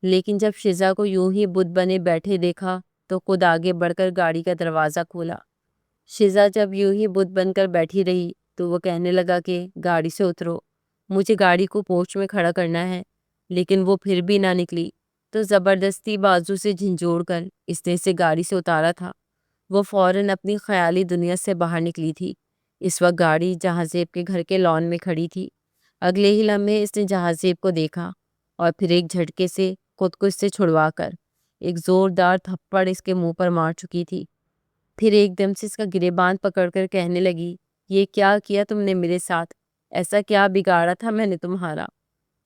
لیکن جب شزا کو یوں ہی بت بنے بیٹھے دیکھا تو خود آگے بڑھ کر گاڑی کا دروازہ کھولا۔ شزا جب یوں ہی بت بن کر بیٹھی رہی تو وہ کہنے لگا کہ گاڑی سے اترو، مجھے گاڑی کو پورچ میں کھڑا کرنا ہے، لیکن وہ پھر بھی نہ نکلی تو زبردستی بازو سے جھنجھوڑ کر اس نے اسے گاڑی سے اتارا تھا۔ وہ فوراً اپنی خیالی دنیا سے باہر نکلی تھی۔ اس وقت گاڑی جہاں زیب کے گھر کے لان میں کھڑی تھی۔ اگلے ہی لمحے اس نے جہاں زیب کو دیکھا اور پھر ایک جھٹکے سے خود کو اس سے چھڑوا کر ایک زوردار تھپڑ اس کے منہ پر مار چکی تھی۔ پھر ایک دم سے اس کا گریبان پکڑ کر کہنے لگی، یہ کیا کیا تم نے میرے ساتھ؟ ایسا کیا بگاڑا تھا میں نے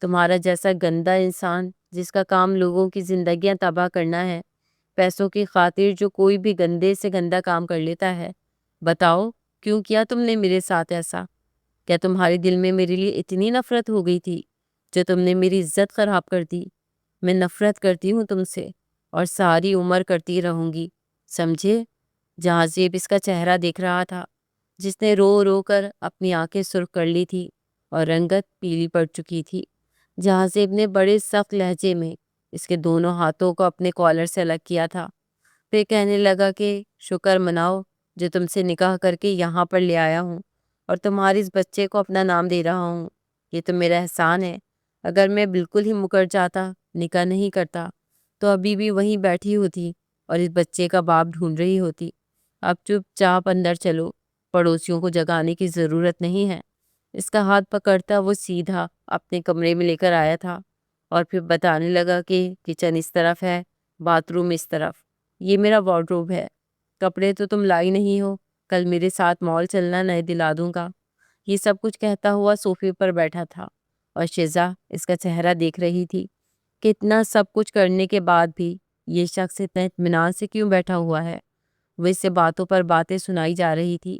تمہارا جیسا گندا انسان جس کا کام لوگوں کی زندگیاں تباہ کرنا ہے، پیسوں کی خاطر جو کوئی بھی گندے سے گندا کام کر لیتا ہے۔ بتاؤ کیوں کیا تم نے میرے ساتھ ایسا؟ کیا تمہارے دل میں میرے لیے اتنی نفرت ہو گئی تھی جو تم نے میری عزت خراب کر دی؟ میں نفرت کرتی ہوں تم سے اور ساری عمر کرتی رہوں گی، سمجھے؟ جہاں زیب اس کا چہرہ دیکھ رہا تھا جس نے رو رو کر اپنی آنکھیں سرخ کر لی تھی اور رنگت پیلی پڑ چکی تھی۔ جہاں زیب نے بڑے سخت لہجے میں اس کے دونوں ہاتھوں کو اپنے کالر سے الگ کیا تھا، پھر کہنے لگا کہ شکر مناؤ جو تم سے نکاح کر کے یہاں پر لے آیا ہوں اور تمہاری اس بچے کو اپنا نام دے رہا ہوں۔ یہ تو میرا احسان ہے۔ اگر میں بالکل ہی مکر جاتا، نکاح نہیں کرتا، تو ابھی بھی وہیں بیٹھی ہوتی اور اس بچے کا باپ ڈھونڈ رہی ہوتی۔ اب چپ چاپ اندر چلو، پڑوسیوں کو جگانے کی ضرورت نہیں ہے۔ اس کا ہاتھ پکڑتا وہ سیدھا اپنے کمرے میں لے کر آیا تھا اور پھر بتانے لگا کہ کچن اس طرف ہے، باتھ روم اس طرف، یہ میرا وارڈروب ہے۔ کپڑے تو تم لائی نہیں ہو، کل میرے ساتھ مال چلنا، نئے دلا دوں گا۔ یہ سب کچھ کہتا ہوا صوفے پر بیٹھا تھا اور شزا اس کا چہرہ دیکھ رہی تھی کہ اتنا سب کچھ کرنے کے بعد بھی یہ شخص اتنا اطمینان سے کیوں بیٹھا ہوا ہے۔ وہ اس سے باتوں پر باتیں سنائی جا رہی تھی،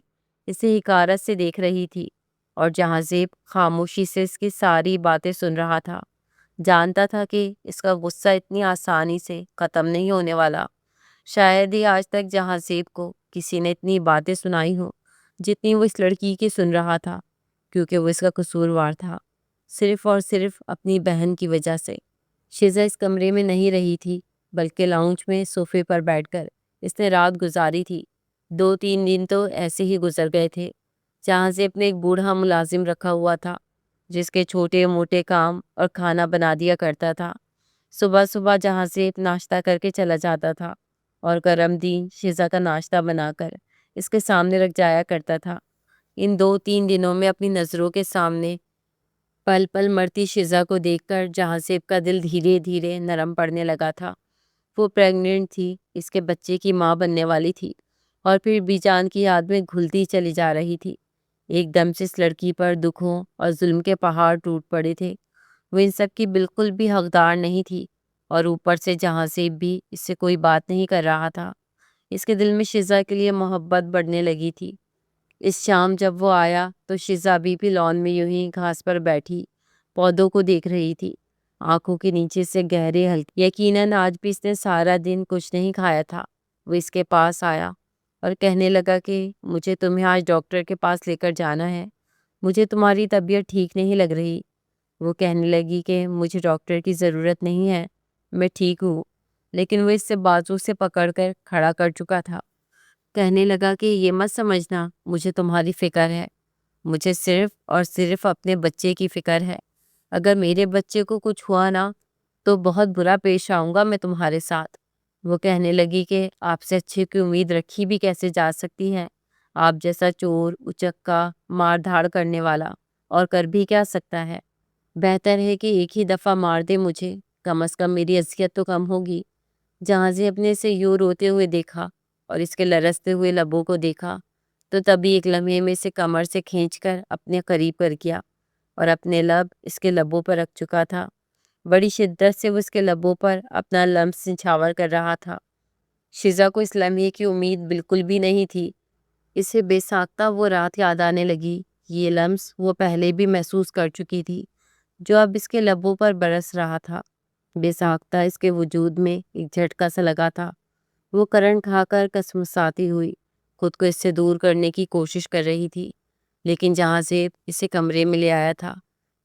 اسے حقارت سے دیکھ رہی تھی، اور جہاں زیب خاموشی سے اس کی ساری باتیں سن رہا تھا، جانتا تھا کہ اس کا غصہ اتنی آسانی سے ختم نہیں ہونے والا۔ شاید ہی آج تک جہاں زیب کو کسی نے اتنی باتیں سنائی ہوں جتنی وہ اس لڑکی کی سن رہا تھا، کیونکہ وہ اس کا قصوروار تھا، صرف اور صرف اپنی بہن کی وجہ سے۔ شزا اس کمرے میں نہیں رہی تھی، بلکہ لاؤنج میں صوفے پر بیٹھ کر اس نے رات گزاری تھی۔ 2-3 دن تو ایسے ہی گزر گئے تھے۔ جہاں زیب نے ایک بوڑھا ملازم رکھا ہوا تھا جس کے چھوٹے موٹے کام اور کھانا بنا دیا کرتا تھا۔ صبح صبح جہاں زیب ناشتہ کر کے چلا جاتا تھا اور کرم دین شزا کا ناشتہ بنا کر اس کے سامنے رکھ جایا کرتا تھا۔ ان 2-3 دنوں میں اپنی نظروں کے سامنے پل پل مرتی شزا کو دیکھ کر جہاں زیب کا دل دھیرے دھیرے نرم پڑنے لگا تھا۔ وہ پریگننٹ تھی، اس کے بچے کی ماں بننے والی تھی، اور پھر بی جان کی یاد میں گھلتی چلی جا رہی تھی۔ ایک دم سے اس لڑکی پر دکھوں اور ظلم کے پہاڑ ٹوٹ پڑے تھے۔ وہ ان سب کی بالکل بھی حقدار نہیں تھی، اور اوپر سے جہاں زیب بھی اس سے کوئی بات نہیں کر رہا تھا۔ اس کے دل میں شزا کے لیے محبت بڑھنے لگی تھی۔ اس شام جب وہ آیا تو شزا بھی لان میں یوں ہی گھاس پر بیٹھی پودوں کو دیکھ رہی تھی، آنکھوں کے نیچے سے گہرے ہلکے۔ یقیناً آج بھی اس نے سارا دن کچھ نہیں کھایا تھا۔ وہ اس کے پاس آیا اور کہنے لگا کہ مجھے تمہیں آج ڈاکٹر کے پاس لے کر جانا ہے، مجھے تمہاری طبیعت ٹھیک نہیں لگ رہی۔ وہ کہنے لگی کہ مجھے ڈاکٹر کی ضرورت نہیں ہے، میں ٹھیک ہوں، لیکن وہ اس سے بازو سے پکڑ کر کھڑا کر چکا تھا۔ کہنے لگا کہ یہ مت سمجھنا مجھے تمہاری فکر ہے، مجھے صرف اور صرف اپنے بچے کی فکر ہے۔ اگر میرے بچے کو کچھ ہوا نا تو بہت برا پیش آؤں گا میں تمہارے ساتھ۔ وہ کہنے لگی کہ آپ سے اچھے کی امید رکھی بھی کیسے جا سکتی ہے؟ آپ جیسا چور، اچکا، مار دھاڑ کرنے والا اور کر بھی کیا سکتا ہے؟ بہتر ہے کہ ایک ہی دفعہ مار دے مجھے، کم از کم میری اذیت تو کم ہوگی۔ جہاں سے اپنے سے یوں روتے ہوئے دیکھا اور اس کے لرزتے ہوئے لبوں کو دیکھا تو تبھی ایک لمحے میں اسے کمر سے کھینچ کر اپنے قریب کر گیا اور اپنے لب اس کے لبوں پر رکھ چکا تھا۔ بڑی شدت سے وہ اس کے لبوں پر اپنا لمس نچھاور کر رہا تھا۔ شزا کو اس لمحے کی امید بالکل بھی نہیں تھی۔ اسے بے ساختہ وہ رات یاد آنے لگی، یہ لمس وہ پہلے بھی محسوس کر چکی تھی جو اب اس کے لبوں پر برس رہا تھا۔ بے ساختہ اس کے وجود میں ایک جھٹکا سا لگا تھا۔ وہ کرن کھا کر کسمساتی ہوئی خود کو اس سے دور کرنے کی کوشش کر رہی تھی، لیکن جہاں زیب اسے کمرے میں لے آیا تھا،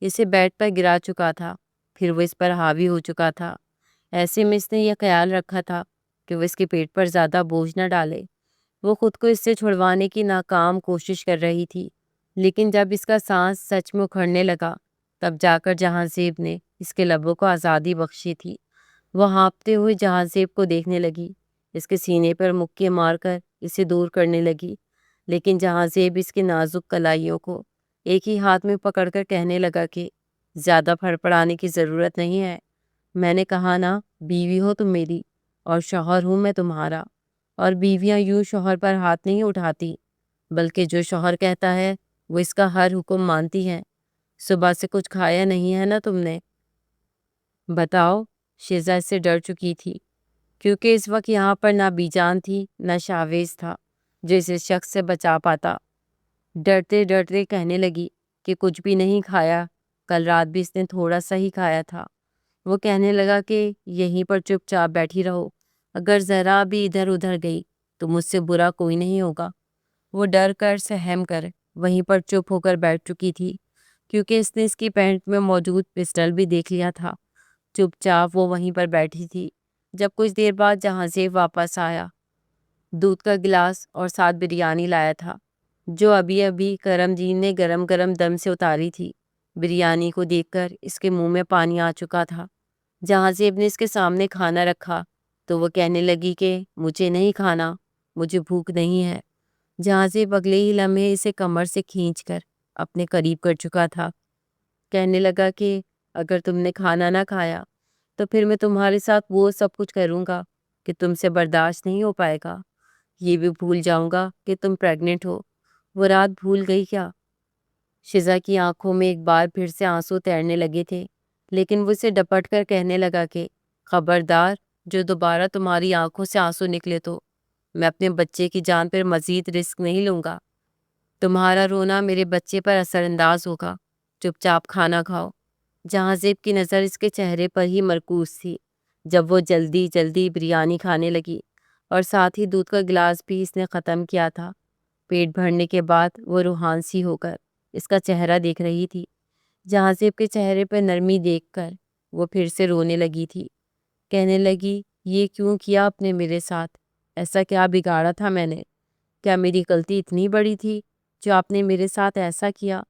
اسے بیڈ پر گرا چکا تھا، پھر وہ اس پر حاوی ہو چکا تھا۔ ایسے میں اس نے یہ خیال رکھا تھا کہ وہ اس کے پیٹ پر زیادہ بوجھ نہ ڈالے۔ وہ خود کو اس سے چھڑوانے کی ناکام کوشش کر رہی تھی، لیکن جب اس کا سانس سچ میں اکھڑنے لگا تب جا کر جہاں زیب نے اس کے لبوں کو آزادی بخشی تھی۔ وہ ہانپتے ہوئے جہاں زیب کو دیکھنے لگی، اس کے سینے پر مکے مار کر اسے دور کرنے لگی، لیکن جہاں زیب اس کے نازک کلائیوں کو ایک ہی ہاتھ میں پکڑ کر کہنے لگا کہ زیادہ پھڑپڑانے کی ضرورت نہیں ہے۔ میں نے کہا نا، بیوی ہو تم میری اور شوہر ہوں میں تمہارا، اور بیویاں یوں شوہر پر ہاتھ نہیں اٹھاتی، بلکہ جو شوہر کہتا ہے وہ اس کا ہر حکم مانتی ہیں۔ صبح سے کچھ کھایا نہیں ہے نا تم نے؟ بتاؤ۔ شیزا اس سے ڈر چکی تھی، کیونکہ اس وقت یہاں پر نہ بیجان تھی نہ شاویز تھا جو اسے شخص سے بچا پاتا۔ ڈرتے ڈرتے کہنے لگی کہ کچھ بھی نہیں کھایا، کل رات بھی اس نے تھوڑا سا ہی کھایا تھا۔ وہ کہنے لگا کہ یہیں پر چپ چاپ بیٹھی رہو، اگر ذرا بھی ادھر ادھر گئی تو مجھ سے برا کوئی نہیں ہوگا۔ وہ ڈر کر سہم کر وہیں پر چپ ہو کر بیٹھ چکی تھی، کیونکہ اس نے اس کی پینٹ میں موجود پسٹل بھی دیکھ لیا تھا۔ چپ چاپ وہ وہیں پر بیٹھی تھی جب کچھ دیر بعد جہاں زیب واپس آیا۔ دودھ کا گلاس اور ساتھ بریانی لایا تھا جو ابھی ابھی کرم جین نے گرم گرم دم سے اتاری تھی۔ بریانی کو دیکھ کر اس کے منہ میں پانی آ چکا تھا۔ جہاں زیب نے اس کے سامنے کھانا رکھا تو وہ کہنے لگی کہ مجھے نہیں کھانا، مجھے بھوک نہیں ہے۔ جہاں زیب اگلے ہی لمحے اسے کمر سے کھینچ کر اپنے قریب کر چکا تھا۔ کہنے لگا کہ اگر تم نے کھانا نہ کھایا تو پھر میں تمہارے ساتھ وہ سب کچھ کروں گا کہ تم سے برداشت نہیں ہو پائے گا۔ یہ بھی بھول جاؤں گا کہ تم پریگننٹ ہو۔ وہ رات بھول گئی کیا؟ شزا کی آنکھوں میں ایک بار پھر سے آنسو تیرنے لگے تھے، لیکن وہ اسے ڈپٹ کر کہنے لگا کہ خبردار، جو دوبارہ تمہاری آنکھوں سے آنسو نکلے تو میں اپنے بچے کی جان پر مزید رسک نہیں لوں گا۔ تمہارا رونا میرے بچے پر اثر انداز ہوگا، چپ چاپ کھانا کھاؤ۔ جہاں زیب کی نظر اس کے چہرے پر ہی مرکوز تھی جب وہ جلدی جلدی بریانی کھانے لگی، اور ساتھ ہی دودھ کا گلاس بھی اس نے ختم کیا تھا۔ پیٹ بھرنے کے بعد وہ روحان سی ہو کر اس کا چہرہ دیکھ رہی تھی۔ جہاں زیب کے چہرے پر نرمی دیکھ کر وہ پھر سے رونے لگی تھی۔ کہنے لگی، یہ کیوں کیا آپ نے میرے ساتھ؟ ایسا کیا بگاڑا تھا میں نے؟ کیا میری غلطی اتنی بڑی تھی جو آپ نے میرے ساتھ ایسا کیا؟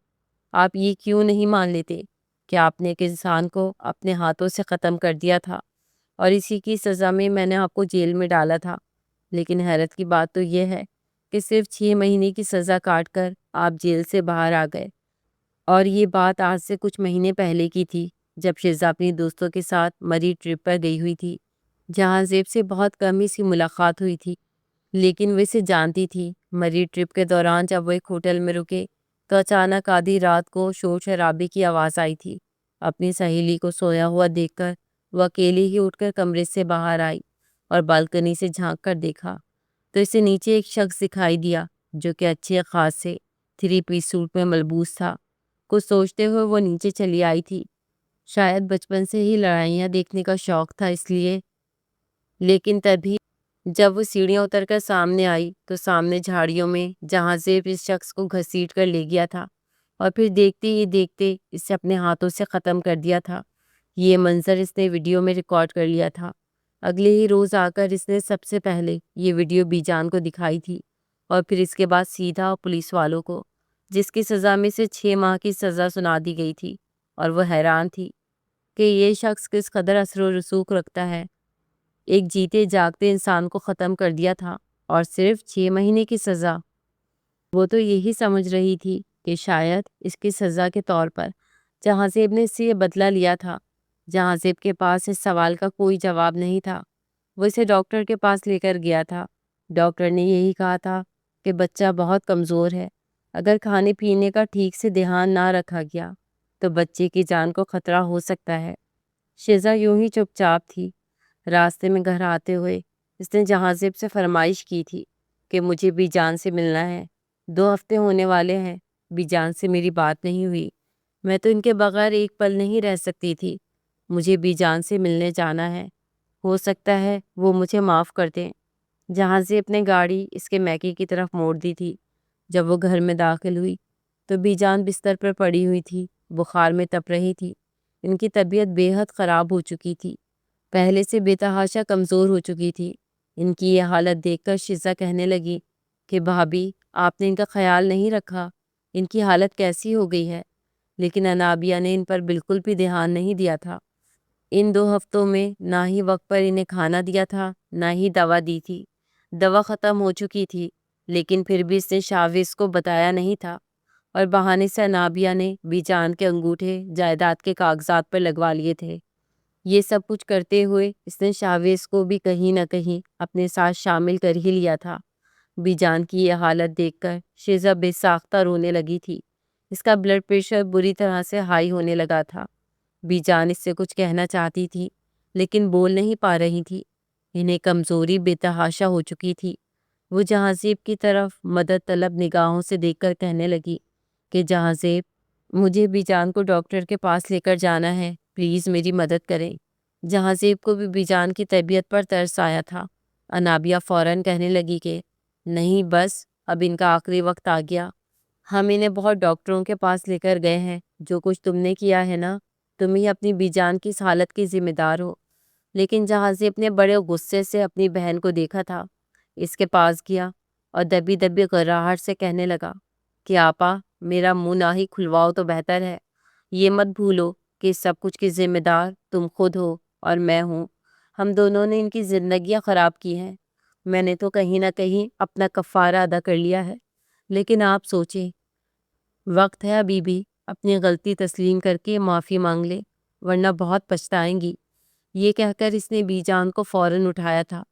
آپ یہ کیوں نہیں مان لیتے کہ آپ نے ایک انسان کو اپنے ہاتھوں سے ختم کر دیا تھا اور اسی کی سزا میں نے آپ کو جیل میں ڈالا تھا؟ لیکن حیرت کی بات تو یہ ہے کہ صرف 6 مہینے کی سزا کاٹ کر آپ جیل سے باہر آ گئے، اور یہ بات آج سے کچھ مہینے پہلے کی تھی جب شیزا اپنی دوستوں کے ساتھ مری ٹرپ پر گئی ہوئی تھی۔ جہاں زیب سے بہت کم ہی سی ملاقات ہوئی تھی، لیکن وہ اسے جانتی تھی۔ مری ٹرپ کے دوران جب وہ ایک ہوٹل میں رکے تو اچانک آدھی رات کو شور شرابے کی آواز آئی تھی۔ اپنی سہیلی کو سویا ہوا دیکھ کر وہ اکیلی ہی اٹھ کر کمرے سے باہر آئی اور بالکنی سے جھانک کر دیکھا تو اسے نیچے ایک شخص دکھائی دیا جو کہ اچھے خاصے 3 پیس سوٹ میں ملبوس تھا۔ کچھ سوچتے ہوئے وہ نیچے چلی آئی تھی۔ شاید بچپن سے ہی لڑائیاں دیکھنے کا شوق تھا اس لیے، لیکن تبھی جب وہ سیڑھیاں اتر کر سامنے آئی تو سامنے جھاڑیوں میں جہاں زیب اس شخص کو گھسیٹ کر لے گیا تھا اور پھر دیکھتے ہی دیکھتے اسے اپنے ہاتھوں سے ختم کر دیا تھا۔ یہ منظر اس نے ویڈیو میں ریکارڈ کر لیا تھا۔ اگلے ہی روز آ کر اس نے سب سے پہلے یہ ویڈیو بیجان کو دکھائی تھی، اور پھر اس کے بعد سیدھا پولیس والوں کو، جس کی سزا میں سے 6 ماہ کی سزا سنا دی گئی تھی، اور وہ حیران تھی کہ یہ شخص کس قدر اثر و رسوخ رکھتا ہے۔ ایک جیتے جاگتے انسان کو ختم کر دیا تھا اور صرف 6 مہینے کی سزا۔ وہ تو یہی سمجھ رہی تھی کہ شاید اس کی سزا کے طور پر جہاں زیب نے اس سے یہ بدلہ لیا تھا۔ جہاں زیب کے پاس اس سوال کا کوئی جواب نہیں تھا۔ وہ اسے ڈاکٹر کے پاس لے کر گیا تھا۔ ڈاکٹر نے یہی کہا تھا کہ بچہ بہت کمزور ہے، اگر کھانے پینے کا ٹھیک سے دھیان نہ رکھا گیا تو بچے کی جان کو خطرہ ہو سکتا ہے۔ شیزا یوں ہی چپ چاپ تھی۔ راستے میں گھر آتے ہوئے اس نے جہاں زیب سے فرمائش کی تھی کہ مجھے بیجان سے ملنا ہے، 2 ہفتے ہونے والے ہیں، بیجان سے میری بات نہیں ہوئی، میں تو ان کے بغیر ایک پل نہیں رہ سکتی تھی، مجھے بیجان سے ملنے جانا ہے، ہو سکتا ہے وہ مجھے معاف کر دیں۔ جہاں زیب نے گاڑی اس کے میکے کی طرف موڑ دی تھی۔ جب وہ گھر میں داخل ہوئی تو بیجان بستر پر پڑی ہوئی تھی، بخار میں تپ رہی تھی۔ ان کی طبیعت بے حد خراب ہو چکی تھی، پہلے سے بے تحاشا کمزور ہو چکی تھی۔ ان کی یہ حالت دیکھ کر شیزا کہنے لگی کہ بھابھی، آپ نے ان کا خیال نہیں رکھا، ان کی حالت کیسی ہو گئی ہے؟ لیکن انابیہ نے ان پر بالکل بھی دھیان نہیں دیا تھا۔ ان 2 ہفتوں میں نہ ہی وقت پر انہیں کھانا دیا تھا، نہ ہی دوا دی تھی۔ دوا ختم ہو چکی تھی، لیکن پھر بھی اس نے شاویز کو بتایا نہیں تھا، اور بہانے سے انابیہ نے بیجان کے انگوٹھے جائیداد کے کاغذات پر لگوا لیے تھے۔ یہ سب کچھ کرتے ہوئے اس نے شاویز کو بھی کہیں نہ کہیں اپنے ساتھ شامل کر ہی لیا تھا۔ بیجان کی یہ حالت دیکھ کر شیزا بے ساختہ رونے لگی تھی۔ اس کا بلڈ پریشر بری طرح سے ہائی ہونے لگا تھا۔ بیجان اس سے کچھ کہنا چاہتی تھی، لیکن بول نہیں پا رہی تھی۔ انہیں کمزوری بے تحاشا ہو چکی تھی۔ وہ جہازیب کی طرف مدد طلب نگاہوں سے دیکھ کر کہنے لگی کہ جہازیب، مجھے بیجان کو ڈاکٹر کے پاس لے کر جانا ہے، پلیز میری مدد کریں۔ جہازیب کو بھی بیجان کی طبیعت پر ترس آیا تھا۔ انابیہ فوراً کہنے لگی کہ نہیں، بس اب ان کا آخری وقت آ گیا۔ ہم انہیں بہت ڈاکٹروں کے پاس لے کر گئے ہیں، جو کچھ تم نے کیا ہے نا، تم ہی اپنی بیجان کی اس حالت کی ذمہ دار ہو۔ لیکن جہازیب نے بڑے غصے سے اپنی بہن کو دیکھا تھا، اس کے پاس گیا اور دبی دبی گھراہٹ سے کہنے لگا کہ آپا، میرا منہ نہ ہی کھلواؤ تو بہتر ہے۔ یہ مت بھولو کہ سب کچھ کی ذمہ دار تم خود ہو اور میں ہوں۔ ہم دونوں نے ان کی زندگیاں خراب کی ہیں۔ میں نے تو کہیں نہ کہیں اپنا کفارہ ادا کر لیا ہے، لیکن آپ سوچیں، وقت ہے ابھی بھی، اپنی غلطی تسلیم کر کے معافی مانگ لے، ورنہ بہت پچھتائیں گی۔ یہ کہہ کر اس نے بیجان کو فوراً اٹھایا تھا۔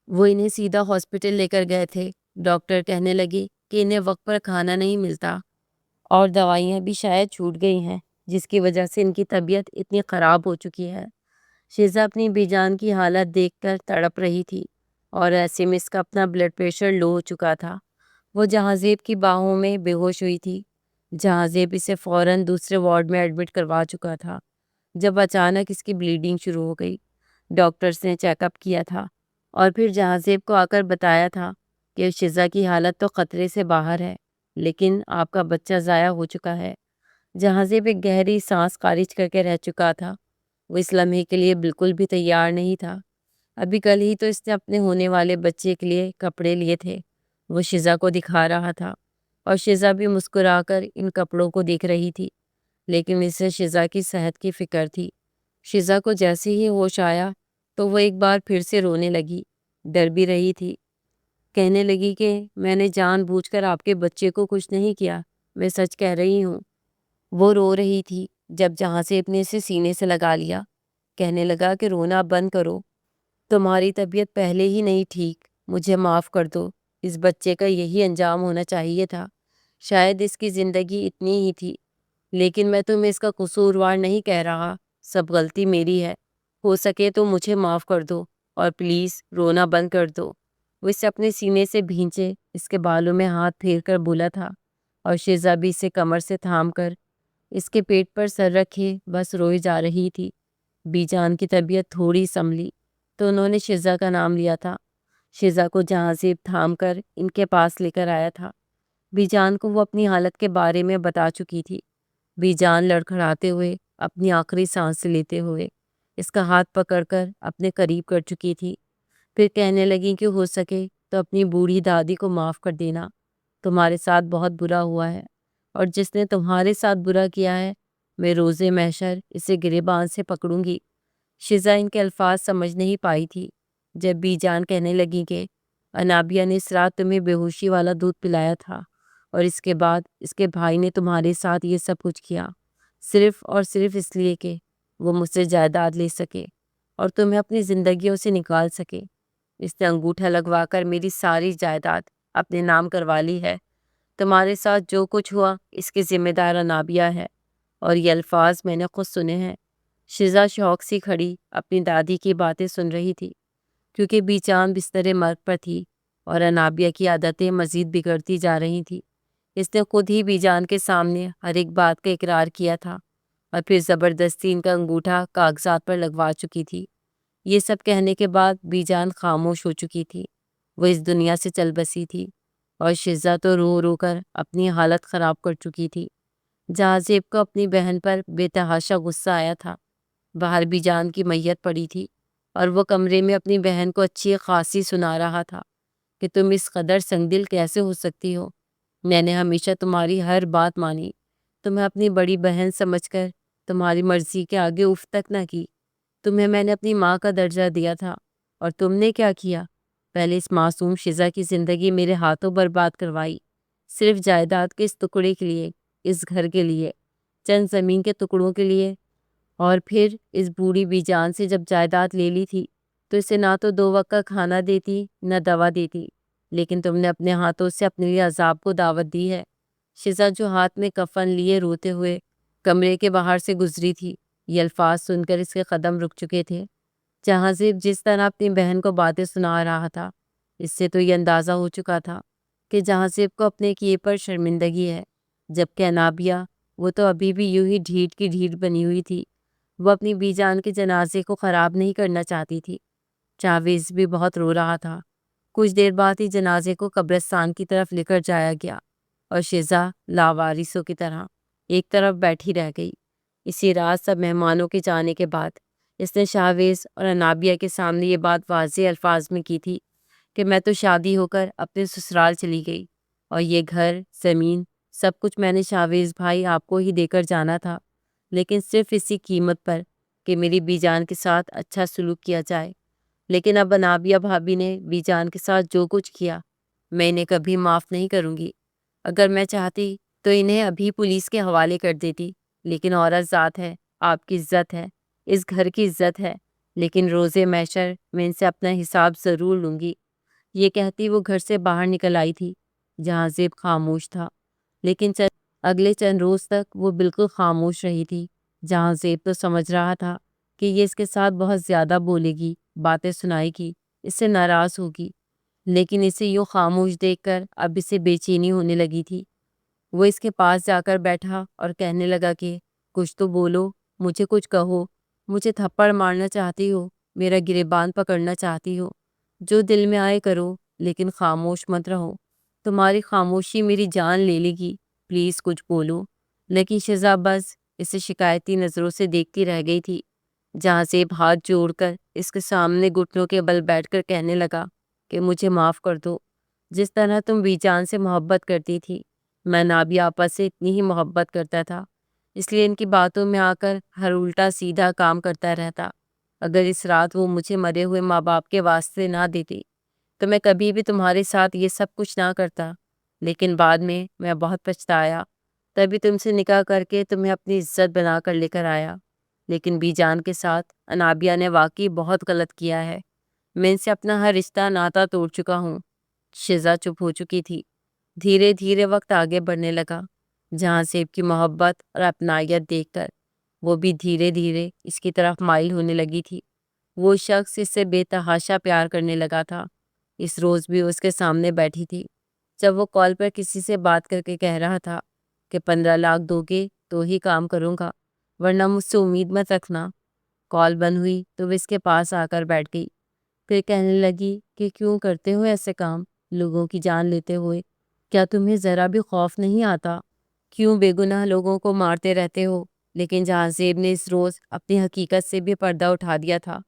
وہ انہیں سیدھا ہاسپٹل لے کر گئے تھے۔ ڈاکٹر کہنے لگی کہ انہیں وقت پر کھانا نہیں ملتا اور دوائیاں بھی شاید چھوٹ گئی ہیں، جس کی وجہ سے ان کی طبیعت اتنی خراب ہو چکی ہے۔ شیزا اپنی بیجان کی حالت دیکھ کر تڑپ رہی تھی، اور ایسے میں اس کا اپنا بلڈ پریشر لو ہو چکا تھا۔ وہ جہازیب کی باہوں میں بے ہوش ہوئی تھی۔ جہازیب اسے فوراً دوسرے وارڈ میں ایڈمٹ کروا چکا تھا، جب اچانک اس کی بلیڈنگ شروع ہو گئی۔ ڈاکٹرز نے چیک اپ کیا تھا اور پھر جہازیب کو آ کر بتایا تھا کہ شیزا کی حالت تو خطرے سے باہر ہے، لیکن آپ کا بچہ ضائع ہو چکا ہے۔ جہازیب ایک گہری سانس خارج کر کے رہ چکا تھا۔ وہ اس لمحے کے لیے بالکل بھی تیار نہیں تھا۔ ابھی کل ہی تو اس نے اپنے ہونے والے بچے کے لیے کپڑے لیے تھے۔ وہ شیزا کو دکھا رہا تھا، اور شیزا بھی مسکرا کر ان کپڑوں کو دیکھ رہی تھی، لیکن اسے شیزا کی صحت کی فکر تھی۔ شیزا کو جیسے ہی ہوش آیا تو وہ ایک بار پھر سے رونے لگی، ڈر بھی رہی تھی۔ کہنے لگی کہ میں نے جان بوجھ کر آپ کے بچے کو کچھ نہیں کیا، میں سچ کہہ رہی ہوں۔ وہ رو رہی تھی جب جہازیب نے اسے سینے سے لگا لیا۔ کہنے لگا کہ رونا بند کرو، تمہاری طبیعت پہلے ہی نہیں ٹھیک، مجھے معاف کر دو۔ اس بچے کا یہی انجام ہونا چاہیے تھا، شاید اس کی زندگی اتنی ہی تھی، لیکن میں تمہیں اس کا قصوروار نہیں کہہ رہا، سب غلطی میری ہے۔ ہو سکے تو مجھے معاف کر دو، اور پلیز رونا بند کر دو۔ وہ اسے اپنے سینے سے بھینچے اس کے بالوں میں ہاتھ پھیر کر بولا تھا، اور شیزا بھی اسے کمر سے تھام کر اس کے پیٹ پر سر رکھے بس روئی جا رہی تھی۔ بیجان کی طبیعت تھوڑی سنبھلی تو انہوں نے شیزا کا نام لیا تھا۔ شیزا کو جہازیب تھام کر ان کے پاس لے کر آیا تھا۔ بیجان کو وہ اپنی حالت کے بارے میں بتا چکی تھی۔ بیجان لڑکھڑاتے ہوئے، اپنی آخری سانس لیتے ہوئے اس کا ہاتھ پکڑ کر اپنے قریب کر چکی تھی۔ پھر کہنے لگی کہ ہو سکے تو اپنی بوڑھی دادی کو معاف کر دینا، تمہارے ساتھ بہت برا ہوا ہے، اور جس نے تمہارے ساتھ برا کیا ہے، میں روز محشر اسے گریبان سے پکڑوں گی۔ شیزا ان کے الفاظ سمجھ نہیں پائی تھی، جب بیجان کہنے لگی کہ انابیہ نے اس رات تمہیں بے ہوشی والا دودھ پلایا تھا، اور اس کے بعد اس کے بھائی نے تمہارے ساتھ یہ سب کچھ کیا، صرف اور صرف اس لیے کہ وہ مجھ سے جائیداد لے سکے اور تمہیں اپنی زندگیوں سے نکال سکے۔ اس نے انگوٹھا لگوا کر میری ساری جائیداد اپنے نام کروا لی ہے۔ تمہارے ساتھ جو کچھ ہوا اس کی ذمہ دار انابیہ ہے، اور یہ الفاظ میں نے خود سنے ہیں۔ شیزا شوق سی کھڑی اپنی دادی کی باتیں سن رہی تھی، کیونکہ بیجان بستر مرگ پر تھی اور انابیہ کی عادتیں مزید بگڑتی جا رہی تھیں۔ اس نے خود ہی بیجان کے سامنے ہر ایک بات کا اقرار کیا تھا، اور پھر زبردستی ان کا انگوٹھا کاغذات پر لگوا چکی تھی۔ یہ سب کہنے کے بعد بیجان خاموش ہو چکی تھی۔ وہ اس دنیا سے چل بسی تھی۔ اور شزا تو رو رو کر اپنی حالت خراب کر چکی تھی۔ جہاں زیب کو اپنی بہن پر بے تحاشا غصہ آیا تھا۔ باہر بھی جان کی میت پڑی تھی اور وہ کمرے میں اپنی بہن کو اچھی خاصی سنا رہا تھا کہ تم اس قدر سنگدل کیسے ہو سکتی ہو۔ میں نے ہمیشہ تمہاری ہر بات مانی، تمہیں اپنی بڑی بہن سمجھ کر تمہاری مرضی کے آگے اف تک نہ کی۔ تمہیں میں نے اپنی ماں کا درجہ دیا تھا اور تم نے کیا کیا؟ پہلے اس معصوم شزا کی زندگی میرے ہاتھوں برباد کروائی، صرف جائیداد کے اس ٹکڑے کے لیے، اس گھر کے لیے، چند زمین کے ٹکڑوں کے لیے۔ اور پھر اس بوڑھی بی جان سے جب جائیداد لے لی تھی تو اسے نہ تو 2 وقت کا کھانا دیتی نہ دوا دیتی، لیکن تم نے اپنے ہاتھوں سے اپنے لیے عذاب کو دعوت دی ہے۔ شزا جو ہاتھ میں کفن لیے روتے ہوئے کمرے کے باہر سے گزری تھی، یہ الفاظ سن کر اس کے قدم رک چکے تھے۔ جہاں زیب جس طرح اپنی بہن کو باتیں سنا رہا تھا، اس سے تو یہ اندازہ ہو چکا تھا کہ جہاں زیب کو اپنے کیے پر شرمندگی ہے، جبکہ انابیہ، وہ تو ابھی بھی یوں ہی ڈھیٹ کی ڈھیٹ بنی ہوئی تھی۔ وہ اپنی بی جان کے جنازے کو خراب نہیں کرنا چاہتی تھی۔ چاویز بھی بہت رو رہا تھا۔ کچھ دیر بعد ہی جنازے کو قبرستان کی طرف لے کر جایا گیا اور شزا لاوارثوں کی طرح ایک طرف بیٹھی رہ گئی۔ اسی رات سب مہمانوں کے جانے کے بعد اس نے شاویز اور انابیہ کے سامنے یہ بات واضح الفاظ میں کی تھی کہ میں تو شادی ہو کر اپنے سسرال چلی گئی اور یہ گھر، زمین، سب کچھ میں نے شاویز بھائی آپ کو ہی دے کر جانا تھا، لیکن صرف اسی قیمت پر کہ میری بی جان کے ساتھ اچھا سلوک کیا جائے۔ لیکن اب انابیہ بھابھی نے بی جان کے ساتھ جو کچھ کیا، میں انہیں کبھی معاف نہیں کروں گی۔ اگر میں چاہتی تو انہیں ابھی پولیس کے حوالے کر دیتی، لیکن عورت ذات ہے، آپ کی عزت ہے، اس گھر کی عزت ہے، لیکن روز محشر میں ان سے اپنا حساب ضرور لوں گی۔ یہ کہتی وہ گھر سے باہر نکل آئی تھی۔ جہاں زیب خاموش تھا، لیکن اگلے چند روز تک وہ بالکل خاموش رہی تھی۔ جہاں زیب تو سمجھ رہا تھا کہ یہ اس کے ساتھ بہت زیادہ بولے گی، باتیں سنائے گی، اس سے ناراض ہوگی، لیکن اسے یوں خاموش دیکھ کر اب اسے بے چینی ہونے لگی تھی۔ وہ اس کے پاس جا کر بیٹھا اور کہنے لگا کہ کچھ تو بولو، مجھے کچھ کہو، مجھے تھپڑ مارنا چاہتی ہو، میرا گریبان پکڑنا چاہتی ہو، جو دل میں آئے کرو، لیکن خاموش مت رہو، تمہاری خاموشی میری جان لے لے گی، پلیز کچھ بولو۔ لیکن شزا بس اسے شکایتی نظروں سے دیکھتی رہ گئی تھی۔ جہاں زیب ہاتھ جوڑ کر اس کے سامنے گھٹنوں کے بل بیٹھ کر کہنے لگا کہ مجھے معاف کر دو، جس طرح تم بی جان سے محبت کرتی تھی، میں نابیہ آپا سے اتنی ہی محبت کرتا تھا، اس لیے ان کی باتوں میں آ کر ہر الٹا سیدھا کام کرتا رہتا۔ اگر اس رات وہ مجھے مرے ہوئے ماں باپ کے واسطے نہ دیتی تو میں کبھی بھی تمہارے ساتھ یہ سب کچھ نہ کرتا، لیکن بعد میں بہت پچھتایا، تبھی تم سے نکاح کر کے تمہیں اپنی عزت بنا کر لے کر آیا۔ لیکن بی جان کے ساتھ انابیہ نے واقعی بہت غلط کیا ہے، میں ان سے اپنا ہر رشتہ ناتا توڑ چکا ہوں۔ شزا چپ ہو چکی تھی۔ دھیرے دھیرے وقت آگے بڑھنے لگا۔ جہاں زیب کی محبت اور اپنائیت دیکھ کر وہ بھی دھیرے دھیرے اس کی طرف مائل ہونے لگی تھی۔ وہ شخص اس سے بے تحاشا پیار کرنے لگا تھا۔ اس روز بھی اس کے سامنے بیٹھی تھی جب وہ کال پر کسی سے بات کر کے کہہ رہا تھا کہ 15 لاکھ دو گے تو ہی کام کروں گا، ورنہ مجھ سے امید مت رکھنا۔ کال بند ہوئی تو وہ اس کے پاس آ کر بیٹھ گئی، پھر کہنے لگی کہ کیوں کرتے ہو ایسے کام، لوگوں کی جان لیتے ہوئے؟ کیا تمہیں ذرا بھی خوف نہیں آتا؟ کیوں بے گناہ لوگوں کو مارتے رہتے ہو؟ لیکن جہاں زیب نے اس روز اپنی حقیقت سے بھی پردہ اٹھا دیا تھا۔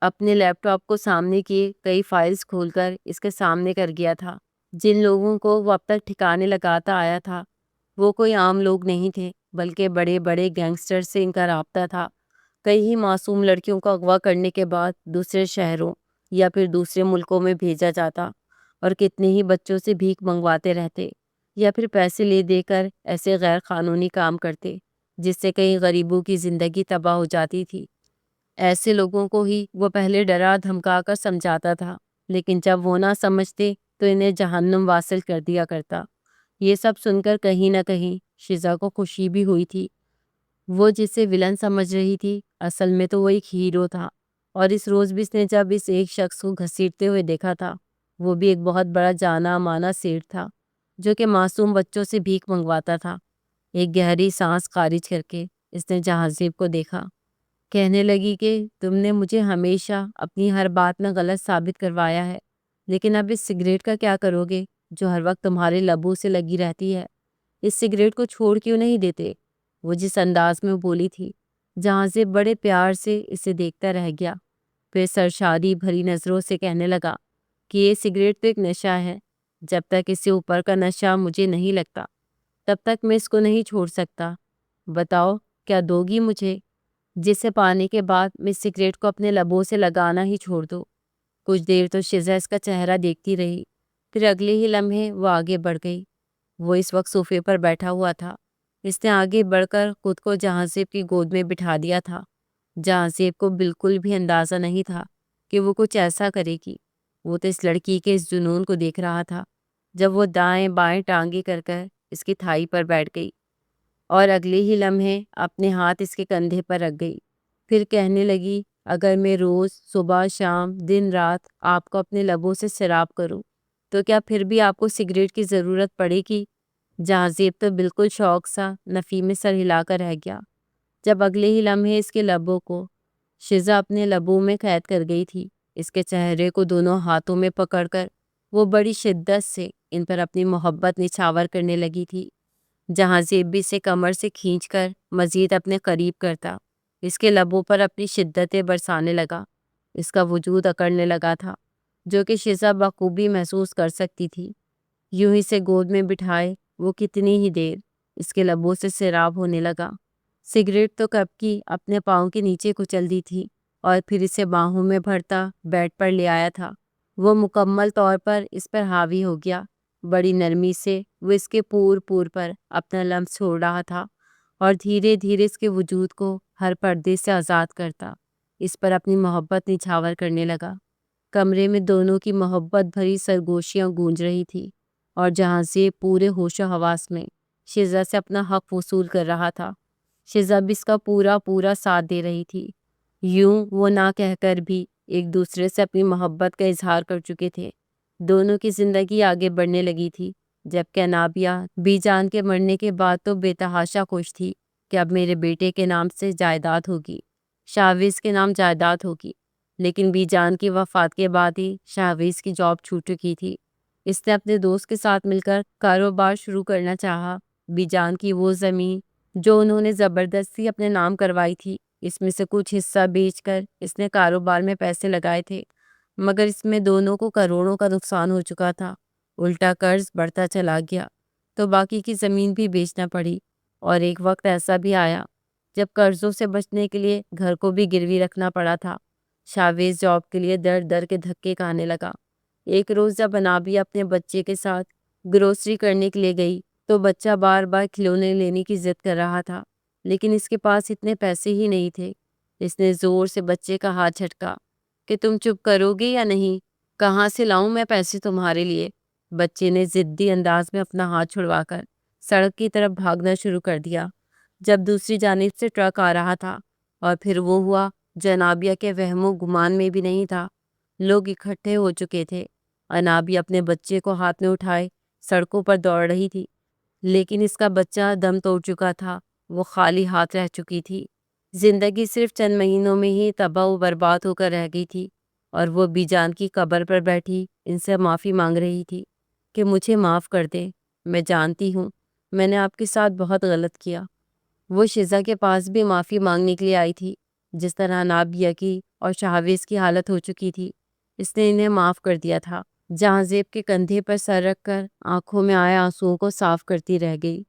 اپنے لیپ ٹاپ کو سامنے کیے کئی فائلز کھول کر اس کے سامنے کر گیا تھا۔ جن لوگوں کو وہ اب تک ٹھکانے لگاتا آیا تھا، وہ کوئی عام لوگ نہیں تھے، بلکہ بڑے بڑے گینگسٹر سے ان کا رابطہ تھا۔ کئی ہی معصوم لڑکیوں کو اغوا کرنے کے بعد دوسرے شہروں یا پھر دوسرے ملکوں میں بھیجا جاتا، اور کتنے ہی بچوں سے بھیک منگواتے رہتے یا پھر پیسے لے دے کر ایسے غیر قانونی کام کرتے جس سے کئی غریبوں کی زندگی تباہ ہو جاتی تھی۔ ایسے لوگوں کو ہی وہ پہلے ڈرا دھمکا کر سمجھاتا تھا، لیکن جب وہ نہ سمجھتے تو انہیں جہنم واصل کر دیا کرتا۔ یہ سب سن کر کہیں نہ کہیں شزا کو خوشی بھی ہوئی تھی۔ وہ جسے ولن سمجھ رہی تھی، اصل میں تو وہ ایک ہیرو تھا، اور اس روز بھی اس نے جب اس ایک شخص کو گھسیٹتے ہوئے دیکھا تھا، وہ بھی ایک بہت بڑا جانا مانا سیٹ تھا جو کہ معصوم بچوں سے بھیک منگواتا تھا۔ ایک گہری سانس خارج کر کے اس نے جہاں زیب کو دیکھا، کہنے لگی کہ تم نے مجھے ہمیشہ اپنی ہر بات میں غلط ثابت کروایا ہے، لیکن اب اس سگریٹ کا کیا کرو گے؟ جو ہر وقت تمہارے لبوں سے لگی رہتی ہے، اس سگریٹ کو چھوڑ کیوں نہیں دیتے؟ وہ جس انداز میں بولی تھی، جہاں سے بڑے پیار سے اسے دیکھتا رہ گیا، پھر سرشاری بھری نظروں سے کہنے لگا کہ یہ سگریٹ تو ایک نشہ ہے، جب تک اس سے اوپر کا نشہ مجھے نہیں لگتا تب تک میں اس کو نہیں چھوڑ سکتا۔ بتاؤ کیا دو گی مجھے، جسے پانے کے بعد میں سگریٹ کو اپنے لبوں سے لگانا ہی چھوڑ دوں؟ کچھ دیر تو شزا اس کا چہرہ دیکھتی رہی، پھر اگلے ہی لمحے وہ آگے بڑھ گئی۔ وہ اس وقت صوفے پر بیٹھا ہوا تھا۔ اس نے آگے بڑھ کر خود کو جہاں زیب کی گود میں بٹھا دیا تھا۔ جہاں زیب کو بالکل بھی اندازہ نہیں تھا کہ وہ کچھ ایسا کرے گی۔ وہ تو اس لڑکی کے اس جنون کو دیکھ رہا تھا جب وہ دائیں بائیں ٹانگیں کر کر اس کی تھائی پر بیٹھ گئی اور اگلے ہی لمحے اپنے ہاتھ اس کے کندھے پر رکھ گئی۔ پھر کہنے لگی، اگر میں روز صبح شام دن رات آپ کو اپنے لبوں سے سیراب کروں تو کیا پھر بھی آپ کو سگریٹ کی ضرورت پڑے گی؟ جہاں زیب تو بالکل شوق سا نفی میں سر ہلا کر رہ گیا جب اگلے ہی لمحے اس کے لبوں کو شزا اپنے لبوں میں قید کر گئی تھی۔ اس کے چہرے کو دونوں ہاتھوں میں پکڑ کر وہ بڑی شدت سے ان پر اپنی محبت نچھاور کرنے لگی تھی۔ جہاں زیب بھی اسے کمر سے کھینچ کر مزید اپنے قریب کرتا، اس کے لبوں پر اپنی شدتیں برسانے لگا۔ اس کا وجود اکڑنے لگا تھا، جو کہ شزا بخوبی محسوس کر سکتی تھی۔ یوں ہی سے گود میں بٹھائے وہ کتنی ہی دیر اس کے لبوں سے سیراب ہونے لگا۔ سگریٹ تو کب کی اپنے پاؤں کے نیچے کچل دی تھی اور پھر اسے باہوں میں بھرتا بیڈ پر لے آیا تھا۔ وہ مکمل طور پر اس پر حاوی ہو گیا۔ بڑی نرمی سے وہ اس کے پور پور پر اپنا لمس چھوڑ رہا تھا اور دھیرے دھیرے اس کے وجود کو ہر پردے سے آزاد کرتا اس پر اپنی محبت نچھاور کرنے لگا۔ کمرے میں دونوں کی محبت بھری سرگوشیاں گونج رہی تھی اور جہاں سے پورے ہوش و حواس میں شزا سے اپنا حق وصول کر رہا تھا۔ شزا بھی اس کا پورا پورا ساتھ دے رہی تھی۔ یوں وہ نہ کہہ کر بھی ایک دوسرے سے اپنی محبت کا اظہار کر چکے تھے۔ دونوں کی زندگی آگے بڑھنے لگی تھی، جبکہ انابیہ بی جان کے مرنے کے بعد تو بے تحاشا خوش تھی کہ اب میرے بیٹے کے نام سے جائیداد ہوگی، شاہویز کے نام جائیداد ہوگی۔ لیکن بی جان کی وفات کے بعد ہی شاہویز کی جاب چھوٹ چکی تھی۔ اس نے اپنے دوست کے ساتھ مل کر کاروبار شروع کرنا چاہا۔ بی جان کی وہ زمین جو انہوں نے زبردستی اپنے نام کروائی تھی، اس میں سے کچھ حصہ بیچ کر اس نے کاروبار میں پیسے لگائے تھے، مگر اس میں دونوں کو کروڑوں کا نقصان ہو چکا تھا۔ الٹا قرض بڑھتا چلا گیا تو باقی کی زمین بھی بیچنا پڑی، اور ایک وقت ایسا بھی آیا جب قرضوں سے بچنے کے لیے گھر کو بھی گروی رکھنا پڑا تھا۔ شاویز جاب کے لیے در در کے دھکے کھانے لگا۔ ایک روز جب انابیہ اپنے بچے کے ساتھ گروسری کرنے کے لیے گئی تو بچہ بار بار کھلونے لینے کی ضد کر رہا تھا، لیکن اس کے پاس اتنے پیسے ہی نہیں تھے۔ اس نے زور سے بچے کا ہاتھ جھٹکا کہ تم چپ کرو گے یا نہیں؟ کہاں سے لاؤں میں پیسے تمہارے لیے؟ بچے نے ضدی انداز میں اپنا ہاتھ چھڑوا کر سڑک کی طرف بھاگنا شروع کر دیا جب دوسری جانب سے ٹرک آ رہا تھا، اور پھر وہ ہوا جو انابیہ کے وہم و گمان میں بھی نہیں تھا۔ لوگ اکٹھے ہو چکے تھے۔ انابیہ اپنے بچے کو ہاتھ میں اٹھائے سڑکوں پر دوڑ رہی تھی، لیکن اس کا بچہ دم توڑ چکا تھا، وہ خالی ہاتھ رہ چکی تھی۔ زندگی صرف چند مہینوں میں ہی تباہ و برباد ہو کر رہ گئی تھی، اور وہ بی جان کی قبر پر بیٹھی ان سے معافی مانگ رہی تھی کہ مجھے معاف کر دیں، میں جانتی ہوں میں نے آپ کے ساتھ بہت غلط کیا۔ وہ شزا کے پاس بھی معافی مانگنے کے لیے آئی تھی۔ جس طرح انابیہ کی اور شاہویز کی حالت ہو چکی تھی، اس نے انہیں معاف کر دیا تھا۔ جہاں زیب کے کندھے پر سر رکھ کر آنکھوں میں آئے آنسوؤں کو صاف کرتی رہ گئی۔